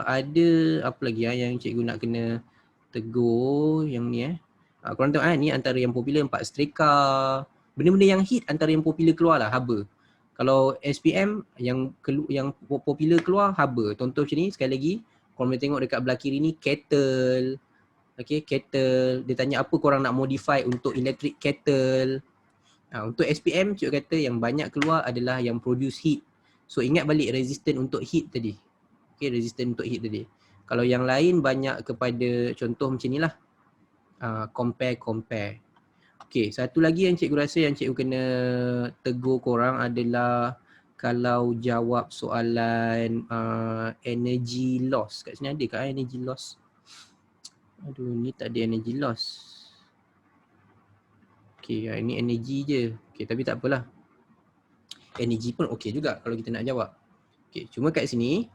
ada apa lagi yang cikgu nak kena tegur yang ni korang tengok ni antara yang popular 4 streka. Benda-benda yang hit antara yang popular keluar lah haba. Kalau SPM yang popular keluar haba. Contoh macam ni sekali lagi, korang boleh tengok dekat belah kiri ni kettle. Okay, kettle. Dia tanya apa korang nak modify untuk electric kettle. Untuk SPM cikgu kata yang banyak keluar adalah yang produce heat. So ingat balik resistant untuk heat tadi. Okay, resistant untuk heat tadi. Kalau yang lain banyak kepada contoh macam ni lah. Compare. Okay, satu lagi yang cikgu rasa yang cikgu kena tegur korang adalah kalau jawab soalan energy loss. Kat sini ada ke energy loss? Aduh, ni tak ada energy loss. Okay, ini energy je. Okay, tapi tak apalah. Energy pun okey juga kalau kita nak jawab. Okay, cuma kat sini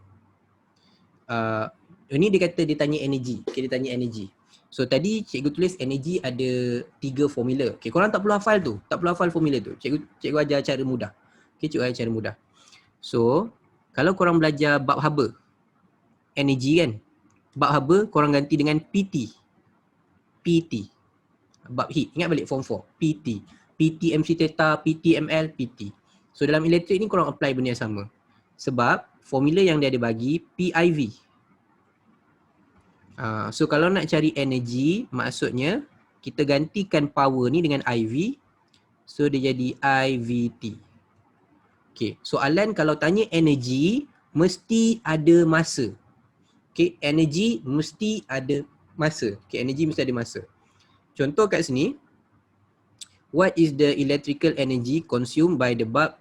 ini dia kata dia tanya energy. Okay, dia tanya energy. So tadi cikgu tulis energy ada 3 formula. Okay, korang tak perlu hafal tu. Tak perlu hafal formula tu. Cikgu ajar cara mudah. Okay, cikgu ajar cara mudah. So, kalau korang belajar bab haba, energy kan? Bab haba korang ganti dengan PT. PT. Bab heat. Ingat balik form 4. PT. PT MC theta, PT ML, PT. So dalam elektrik ni korang apply benda yang sama. Sebab formula yang dia ada bagi PIV. So kalau nak cari energy, maksudnya kita gantikan power ni dengan IV. So dia jadi IVT. Okay, soalan kalau tanya energy, mesti ada masa. Okay, energy mesti ada masa. Okay, energy mesti ada masa. Contoh kat sini, what is the electrical energy consumed by the bulb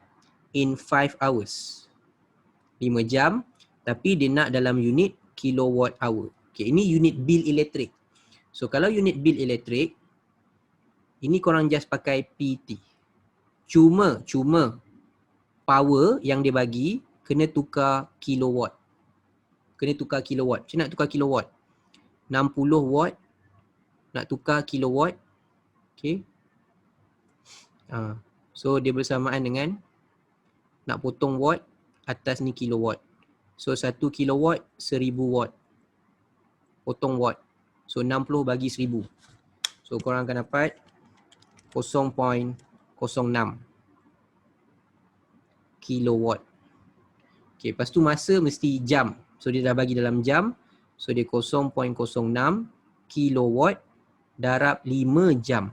in 5 hours? 5 jam, tapi dia nak dalam unit kilowatt hour. Okay, ini unit bil elektrik. So kalau unit bil elektrik, ini korang just pakai PT. Cuma power yang dia bagi kena tukar kilowatt. Kena tukar kilowatt. Macam nak tukar kilowatt? 60 watt nak tukar kilowatt. Okay. So dia bersamaan dengan nak potong watt atas ni kilowatt. So 1 kilowatt 1000 watt. Potong watt. So 60 bagi 1000. So korang akan dapat 0.06 kilowatt. Okay, lepas tu masa mesti jam. So dia dah bagi dalam jam. So dia 0.06 kilowatt darab 5 jam.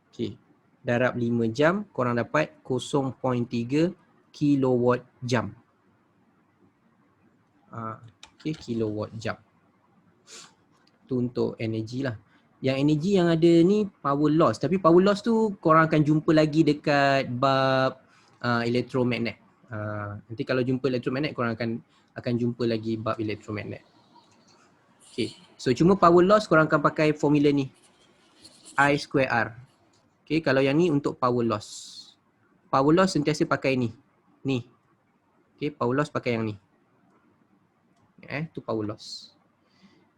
Okay, darab 5 jam korang dapat 0.3 kilowatt jam. Okay, kilowatt jam. Tu untuk energi lah. Yang energi yang ada ni power loss. Tapi power loss tu korang akan jumpa lagi dekat bab elektromagnet. Nanti kalau jumpa elektromagnet korang akan jumpa lagi bab elektromagnet. Okay. So cuma power loss korang akan pakai formula ni. I square R. Okay, kalau yang ni untuk power loss. Power loss sentiasa pakai ni. Ni. Okay, power loss pakai yang ni. Tu power loss.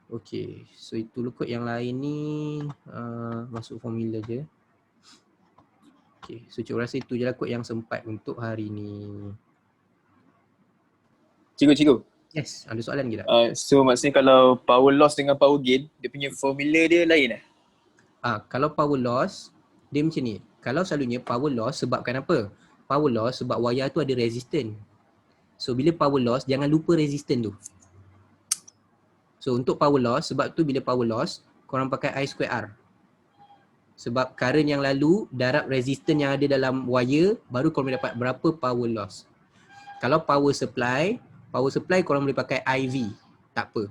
Okay, so itu dulu kot. Yang lain ni masuk formula je. Okay, so cikgu rasa itu je lah kot yang sempat untuk hari ni. Cikgu. Yes, ada soalan ke tak? So maksudnya kalau power loss dengan power gain, dia punya formula dia lain Kalau power loss, dia macam ni. Kalau selalunya power loss sebabkan apa? Power loss sebab wayar tu ada resistant. So bila power loss, jangan lupa resistant tu. So untuk power loss, sebab tu bila power loss, korang pakai I square R. Sebab current yang lalu darab resistant yang ada dalam wire, baru korang boleh dapat berapa power loss. Kalau power supply korang boleh pakai IV. Tak apa.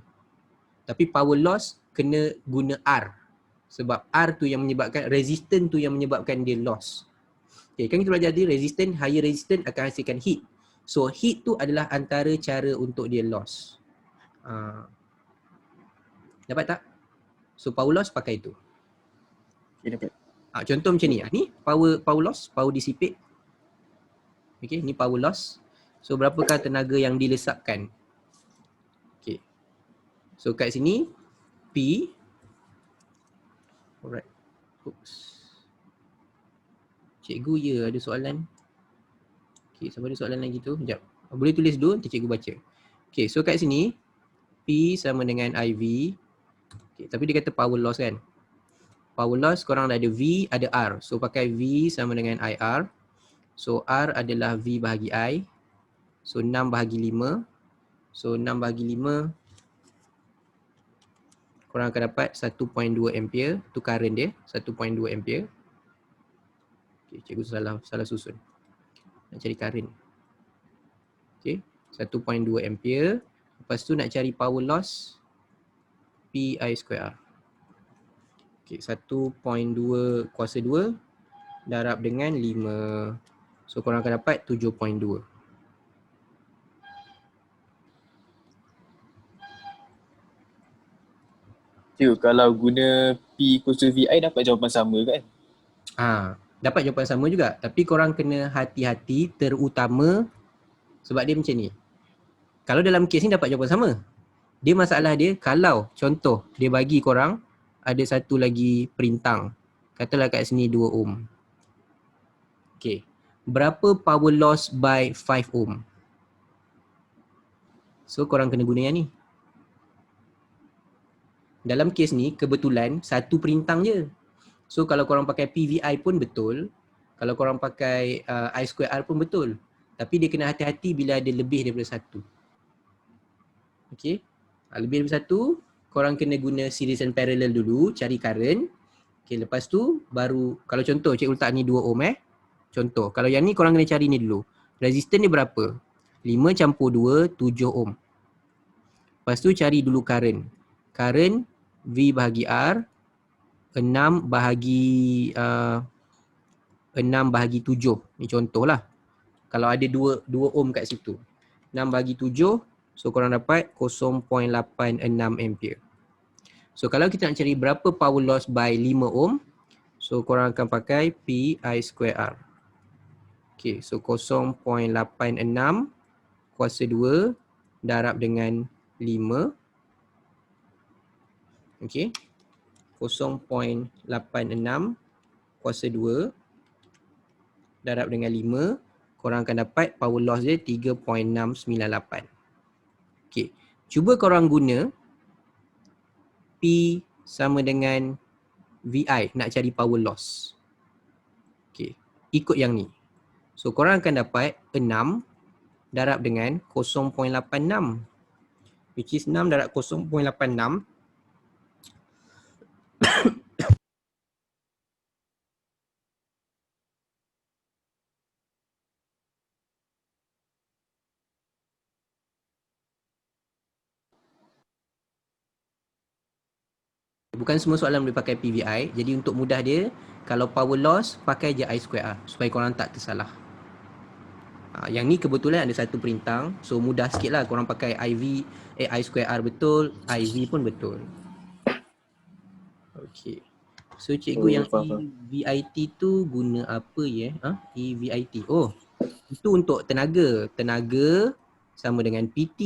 Tapi power loss kena guna R. Sebab R tu yang menyebabkan, resistant tu yang menyebabkan dia loss. Okay, kan kita belajar tadi resistant, higher resistant akan hasilkan heat. So heat tu adalah antara cara untuk dia loss. Dapat tak? So power loss pakai itu. Okay, dapat. Contoh macam ni. Ni power loss, power dissipate. Okay, ni power loss. So berapakah tenaga yang dilesapkan? Okay. So kat sini P. Alright. Oops. Cikgu ya ada soalan. Okay, sama ada soalan lagi tu. Sekejap. Boleh tulis dulu nanti cikgu baca. Okay, so kat sini P sama dengan IV. Okay, tapi dia kata power loss kan. Power loss korang dah ada V, ada R. So pakai V sama dengan IR. So R adalah V bahagi I. So 6 bahagi 5. So 6 bahagi 5 korang akan dapat 1.2 ampere. Tu current dia, 1.2 ampere. Okay, cikgu salah susun. Nak cari current. Okay, 1.2 ampere. Lepas tu nak cari power loss Pi square R. Okay, 1.2 kuasa 2 darab dengan 5. So korang akan dapat 7.2. Cikgu, kalau guna P equals to VI dapat jawapan sama kan? Dapat jawapan sama juga. Tapi korang kena hati-hati, terutama sebab dia macam ni. Kalau dalam kes ni dapat jawapan sama. Dia masalah dia kalau contoh dia bagi korang ada satu lagi perintang. Katalah kat sini 2 ohm. Okay. Berapa power loss by 5 ohm? So korang kena guna yang ni. Dalam kes ni kebetulan satu perintang je. So kalau korang pakai PVI pun betul. Kalau korang pakai I square R pun betul. Tapi dia kena hati-hati bila ada lebih daripada satu. Okay. Lebih daripada satu, korang kena guna series and parallel dulu, cari current. Okay, lepas tu baru, kalau contoh cikgu letak ni 2 ohm Contoh, kalau yang ni korang kena cari ni dulu. Resistance ni berapa? 5 campur 2, 7 ohm. Lepas tu cari dulu current. Current V bahagi R 6 bahagi 7. Ni contoh lah. Kalau ada 2 ohm kat situ. 6 bahagi 7, so korang dapat 0.86 ampere. So kalau kita nak cari berapa power loss by 5 ohm, so korang akan pakai Pi square R. Okay, so 0.86 kuasa 2 darab dengan 5. Okay. 0.86 kuasa 2 darab dengan 5. Korang akan dapat power loss dia 3.698. Okay. Cuba korang guna P sama dengan VI nak cari power loss. Okay. Ikut yang ni. So korang akan dapat 6 darab dengan 0.86. Which is 6 darab 0.86. Bukan semua soalan boleh pakai PVI. Jadi untuk mudah dia, kalau power loss, pakai je I square R supaya korang tak tersalah. Yang ni kebetulan ada satu perintang. So mudah sikit lah korang pakai I square R betul, IV pun betul. Okay. So cikgu yang EVIT tu guna apa ya? EVIT. Oh, itu untuk tenaga. Tenaga sama dengan PT.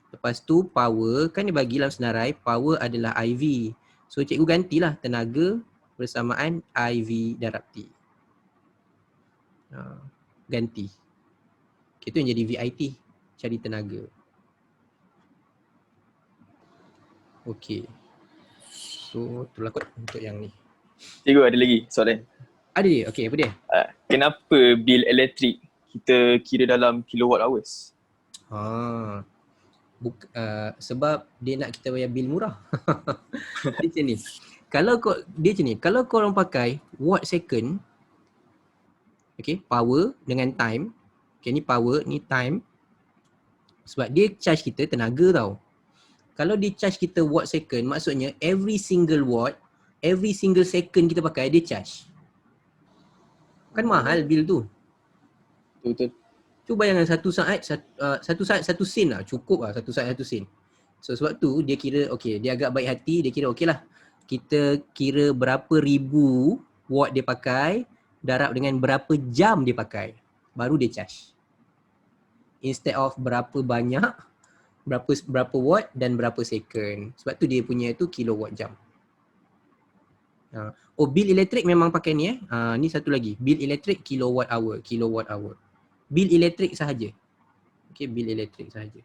Lepas tu power, kan dia bagi dalam senarai, power adalah IV. So cikgu gantilah tenaga bersamaan IV darab T. Ganti. Itu yang jadi VIT. Cari tenaga. Okey. So itulah kot untuk yang ni. Cikgu ada lagi soalan? Ada dia? Okey, apa dia? Kenapa bil elektrik kita kira dalam kilowatt hours? Sebab dia nak kita bayar bil murah. Dia macam ni. Dia macam ni, kalau korang pakai watt second, okay, power dengan time, okay, ni power, ni time, sebab dia charge kita tenaga tau. Kalau dia charge kita watt second, maksudnya every single watt, every single second kita pakai, dia charge. Kan mahal bil tu. Betul. Cuba bayangkan satu saat satu sen lah, cukup lah satu saat satu sen. So sebab tu dia kira okay, dia agak baik hati, dia kira okey lah. Kita kira berapa ribu watt dia pakai darab dengan berapa jam dia pakai, baru dia charge. Instead of berapa banyak, berapa watt dan berapa second. Sebab tu dia punya tu kilowatt jam. Oh, bil elektrik memang pakai ni ni satu lagi. Bil elektrik kilowatt hour. Bil elektrik sahaja. Okey, bil elektrik sahaja.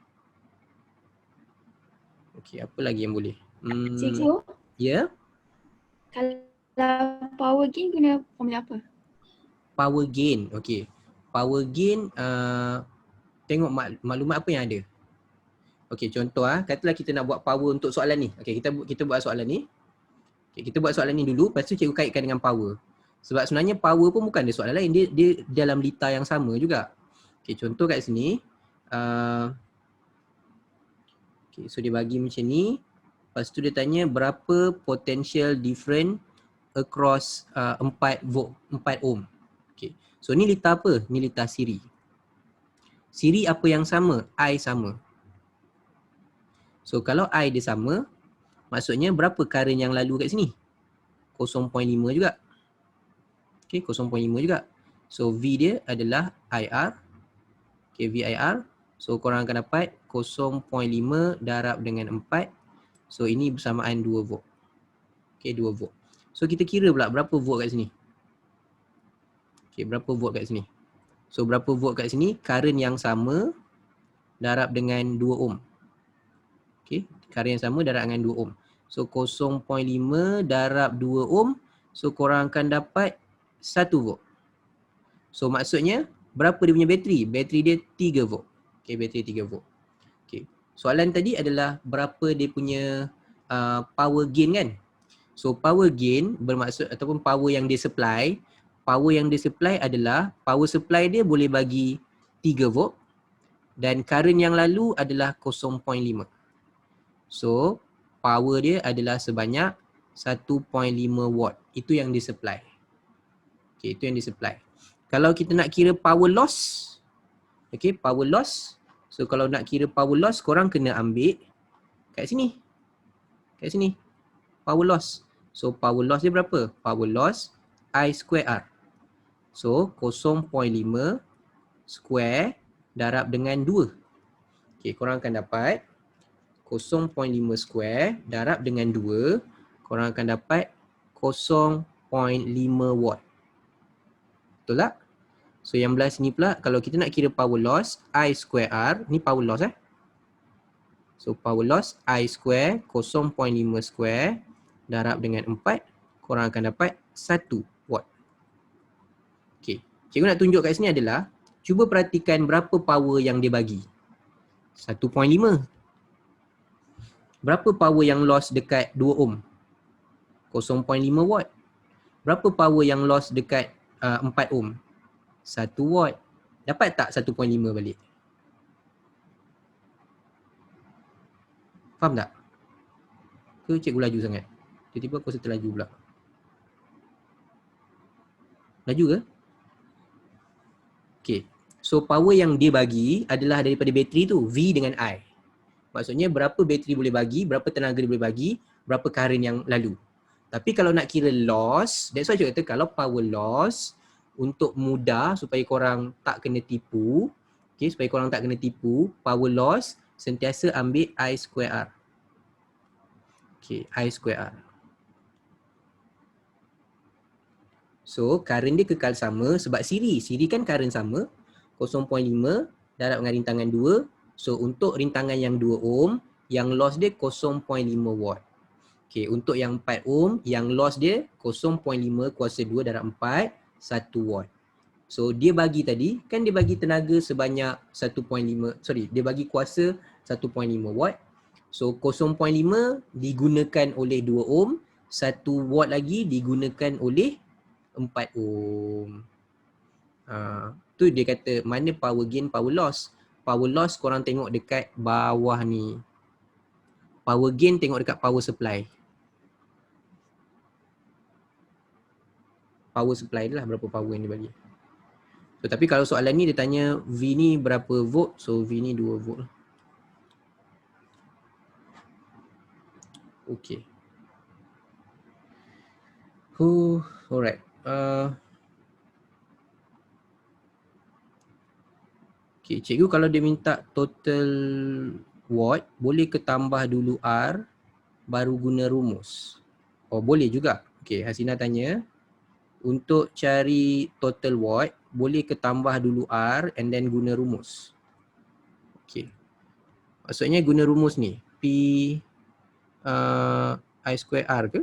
Okey, apa lagi yang boleh? Cikgu, Ya? kalau power gain guna formula apa? Power gain. Okey. Power gain tengok maklumat apa yang ada. Okey, contoh katalah kita nak buat power untuk soalan ni. Okey, kita buat soalan ni. Okey, kita buat soalan ni dulu, lepas tu cikgu kaitkan dengan power. Sebab sebenarnya power pun bukan ada soalan lain, dia dalam lita yang sama juga. Okey, contoh kat sini Okay, so dia bagi macam ni. Lepas tu dia tanya berapa potential different across 4 ohm. Okay. So ni litar apa? Ni litar siri. Siri apa yang sama? I sama. So kalau I dia sama, maksudnya berapa current yang lalu kat sini? 0.5 juga. Okay, 0.5 juga. So V dia adalah IR. Okay, VIR. So korang akan dapat 0.5 darab dengan 4. So ini bersamaan 2 volt. Okay, 2 volt. So kita kira pula berapa volt kat sini. Okay, berapa volt kat sini. So berapa volt kat sini? Current yang sama darab dengan 2 ohm. Okay, current yang sama darab dengan 2 ohm. So 0.5 darab 2 ohm. So korang akan dapat 1 volt. So maksudnya berapa dia punya bateri? Bateri dia 3 volt. Okay, bateri 3 volt. Okay. Soalan tadi adalah berapa dia punya power gain kan? So power gain bermaksud ataupun power yang dia supply. Power yang dia supply adalah power supply dia boleh bagi 3 volt dan current yang lalu adalah 0.5. So power dia adalah sebanyak 1.5 watt. Itu yang disupply. Okay, itu yang disupply. Kalau kita nak kira power loss, okay, power loss. So kalau nak kira power loss, korang kena ambil kat sini. Kat sini. Power loss. So power loss dia berapa? Power loss I square R. So 0.5 square darab dengan 2. Okay, korang akan dapat 0.5 square darab dengan 2. Korang akan dapat 0.5 watt. Betul tak? So yang belah sini pula, kalau kita nak kira power loss, I square R, ni power loss So power loss, I square, 0.5 square, darab dengan 4, korang akan dapat 1 watt. Okay, cikgu nak tunjuk kat sini adalah, cuba perhatikan berapa power yang dia bagi. 1.5. Berapa power yang loss dekat 2 ohm? 0.5 watt. Berapa power yang loss dekat 4 ohm? 1 watt. Dapat tak 1.5 balik? Faham tak? Ke cikgu laju sangat? Tiba-tiba aku rasa terlaju pula. Laju ke? Okay. So power yang dia bagi adalah daripada bateri tu, V dengan I. Maksudnya berapa bateri boleh bagi, berapa tenaga dia boleh bagi, berapa current yang lalu. Tapi kalau nak kira loss, that's why cikgu kata kalau power loss, untuk mudah supaya korang tak kena tipu, okay, supaya korang tak kena tipu, power loss sentiasa ambil I square R. Okay, I square R. So, current dia kekal sama sebab siri. Siri kan current sama, 0.5 darab dengan rintangan 2. So, untuk rintangan yang 2 ohm, yang loss dia 0.5 watt. Okay, untuk yang 4 ohm, yang loss dia 0.5 kuasa 2 darab 4, 1 watt. So dia bagi tadi, kan dia bagi tenaga sebanyak 1.5, sorry, dia bagi kuasa 1.5 watt. So 0.5 digunakan oleh 2 ohm, 1 watt lagi digunakan oleh 4 ohm. Tu dia kata mana power gain, power loss. Power loss korang tengok dekat bawah ni. Power gain tengok dekat power supply. Power supply dia lah berapa power yang dia bagi. So, tapi kalau soalan ni dia tanya V ni berapa volt, so V ni 2 volt. Okay. Alright. Okay, cikgu kalau dia minta total watt, boleh ke tambah dulu R baru guna rumus? Oh, boleh juga. Okay, Hasina tanya, untuk cari total watt, boleh ke tambah dulu R and then guna rumus? Okay. Maksudnya guna rumus ni, P I square R ke?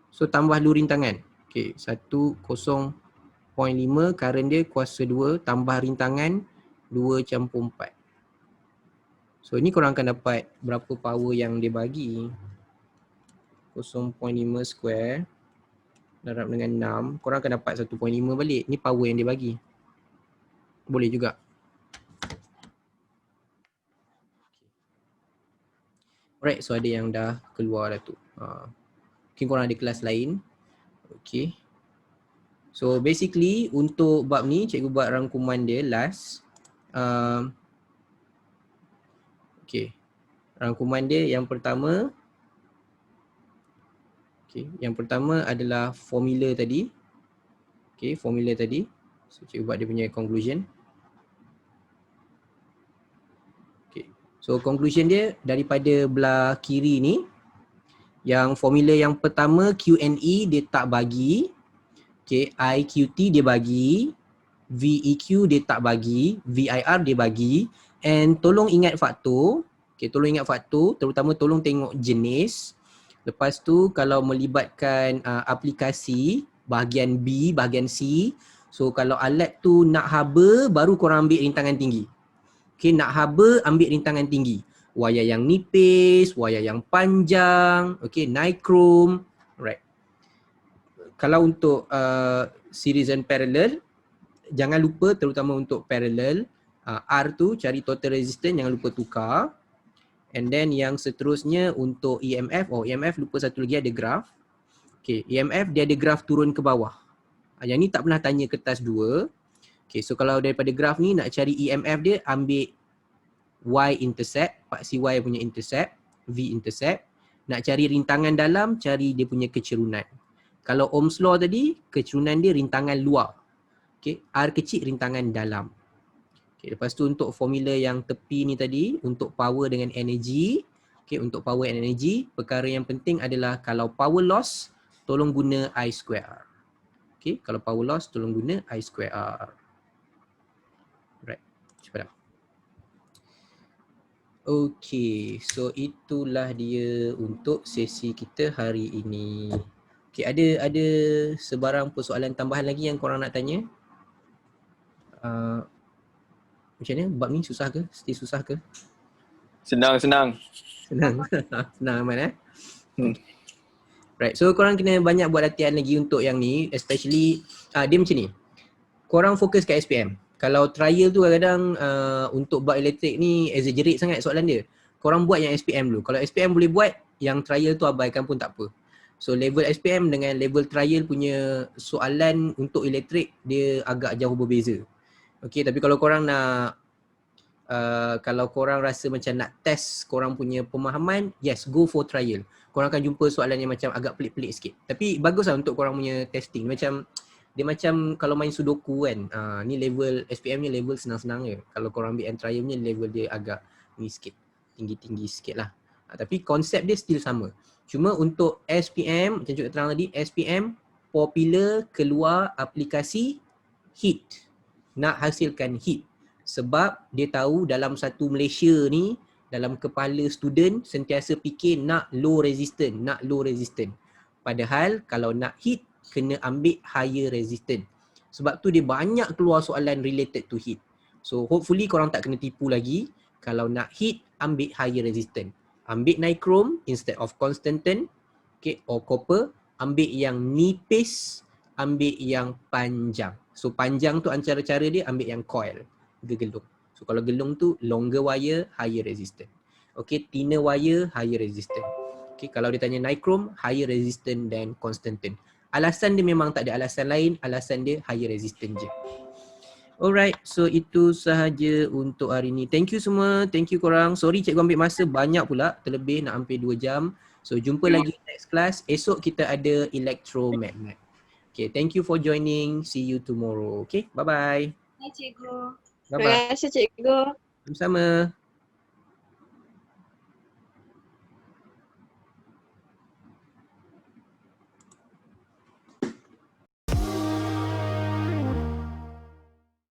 So tambah dulu rintangan. Okay, 0.5 current dia kuasa 2 tambah rintangan 2 campur 4. So ni korang akan dapat berapa power yang dia bagi. 0.5 square darab dengan 6, korang akan dapat 1.5 balik. Ni power yang dia bagi. boleh juga. Alright, so ada yang dah keluar dah tu. Mungkin korang ada kelas lain. Okay. So basically untuk bab ni cikgu buat rangkuman dia last. Okay. Rangkuman dia yang pertama. Okay. Yang pertama adalah formula tadi. Okay, formula tadi. So cikgu buat dia punya conclusion. So conclusion dia daripada belah kiri ni, yang formula yang pertama Q&E dia tak bagi, okay, IQT dia bagi, VEQ dia tak bagi, VIR dia bagi, and tolong ingat faktor, okay, tolong ingat faktor, terutama tolong tengok jenis. Lepas tu kalau melibatkan aplikasi bahagian B, bahagian C, so kalau alat tu nak haba baru korang ambil rintangan tinggi. Okay, nak haba ambil rintangan tinggi. Wayar yang nipis, wayar yang panjang, okay, nichrome, right. Kalau untuk series and parallel, jangan lupa terutama untuk parallel, R tu cari total resistance, jangan lupa tukar. And then yang seterusnya untuk EMF, EMF lupa satu lagi ada graf. Okay, EMF dia ada graf turun ke bawah. Yang ni tak pernah tanya kertas 2. Okay, so kalau daripada graf ni nak cari EMF dia, ambil Y-intercept, paksi Y punya intercept, V-intercept. Nak cari rintangan dalam, cari dia punya kecerunan. Kalau Ohm's law tadi, kecerunan dia rintangan luar. Okay, R kecil rintangan dalam. Okay, lepas tu untuk formula yang tepi ni tadi, untuk power dengan energy. Okay, untuk power and energy, perkara yang penting adalah kalau power loss, tolong guna I square R. Okay, kalau power loss, tolong guna I square R. Right, cepat dah. Okay, so itulah dia untuk sesi kita hari ini. Okay, ada sebarang persoalan tambahan lagi yang korang nak tanya? Macam mana? Bab ni susah ke? Still susah ke? Senang. Senang. Senang aman Right, so korang kena banyak buat latihan lagi untuk yang ni, especially dia macam ni. Korang fokus kat SPM. Kalau trial tu kadang-kadang untuk bab elektrik ni exaggerate sangat soalan dia. Korang buat yang SPM dulu. Kalau SPM boleh buat, yang trial tu abaikan pun tak apa. So level SPM dengan level trial punya soalan untuk elektrik dia agak jauh berbeza. Okay, tapi kalau korang nak kalau korang rasa macam nak test korang punya pemahaman, yes, go for trial. Korang akan jumpa soalan yang macam agak pelik-pelik sikit. Tapi baguslah untuk korang punya testing. Dia macam kalau main sudoku kan. Ni level SPM ni level senang-senang je. Kalau korang ambil trial ni level dia agak ni sikit. Tinggi-tinggi sikit lah. Tapi konsep dia still sama. Cuma untuk SPM, macam cikgu terang tadi, SPM popular keluar aplikasi heat. Nak hasilkan heat. Sebab dia tahu dalam satu Malaysia ni, dalam kepala student sentiasa fikir nak low resistance. Padahal kalau nak heat, kena ambil higher resistance. Sebab tu dia banyak keluar soalan related to heat. So hopefully korang tak kena tipu lagi. Kalau nak heat, ambil higher resistance. Ambil nichrome instead of constantan, okay, or copper. Ambil yang nipis, ambil yang panjang. So panjang tu antara cara dia ambil yang coil, gelung. So kalau gelung tu longer wire, higher resistance. Okay, thinner wire, higher resistance. Okay, kalau dia tanya nichrome, higher resistance than constantan. Alasan dia memang tak ada alasan lain, alasan dia higher resistance je. Alright, so itu sahaja untuk hari ni. Thank you semua, thank you korang. Sorry cikgu ambil masa banyak pula, terlebih nak hampir 2 jam. So jumpa lagi next class. Esok kita ada electromagnet. Okay, thank you for joining. See you tomorrow. Okay, bye-bye. Hai cikgu. Bye-bye. Terima kasih cikgu. Sama-sama.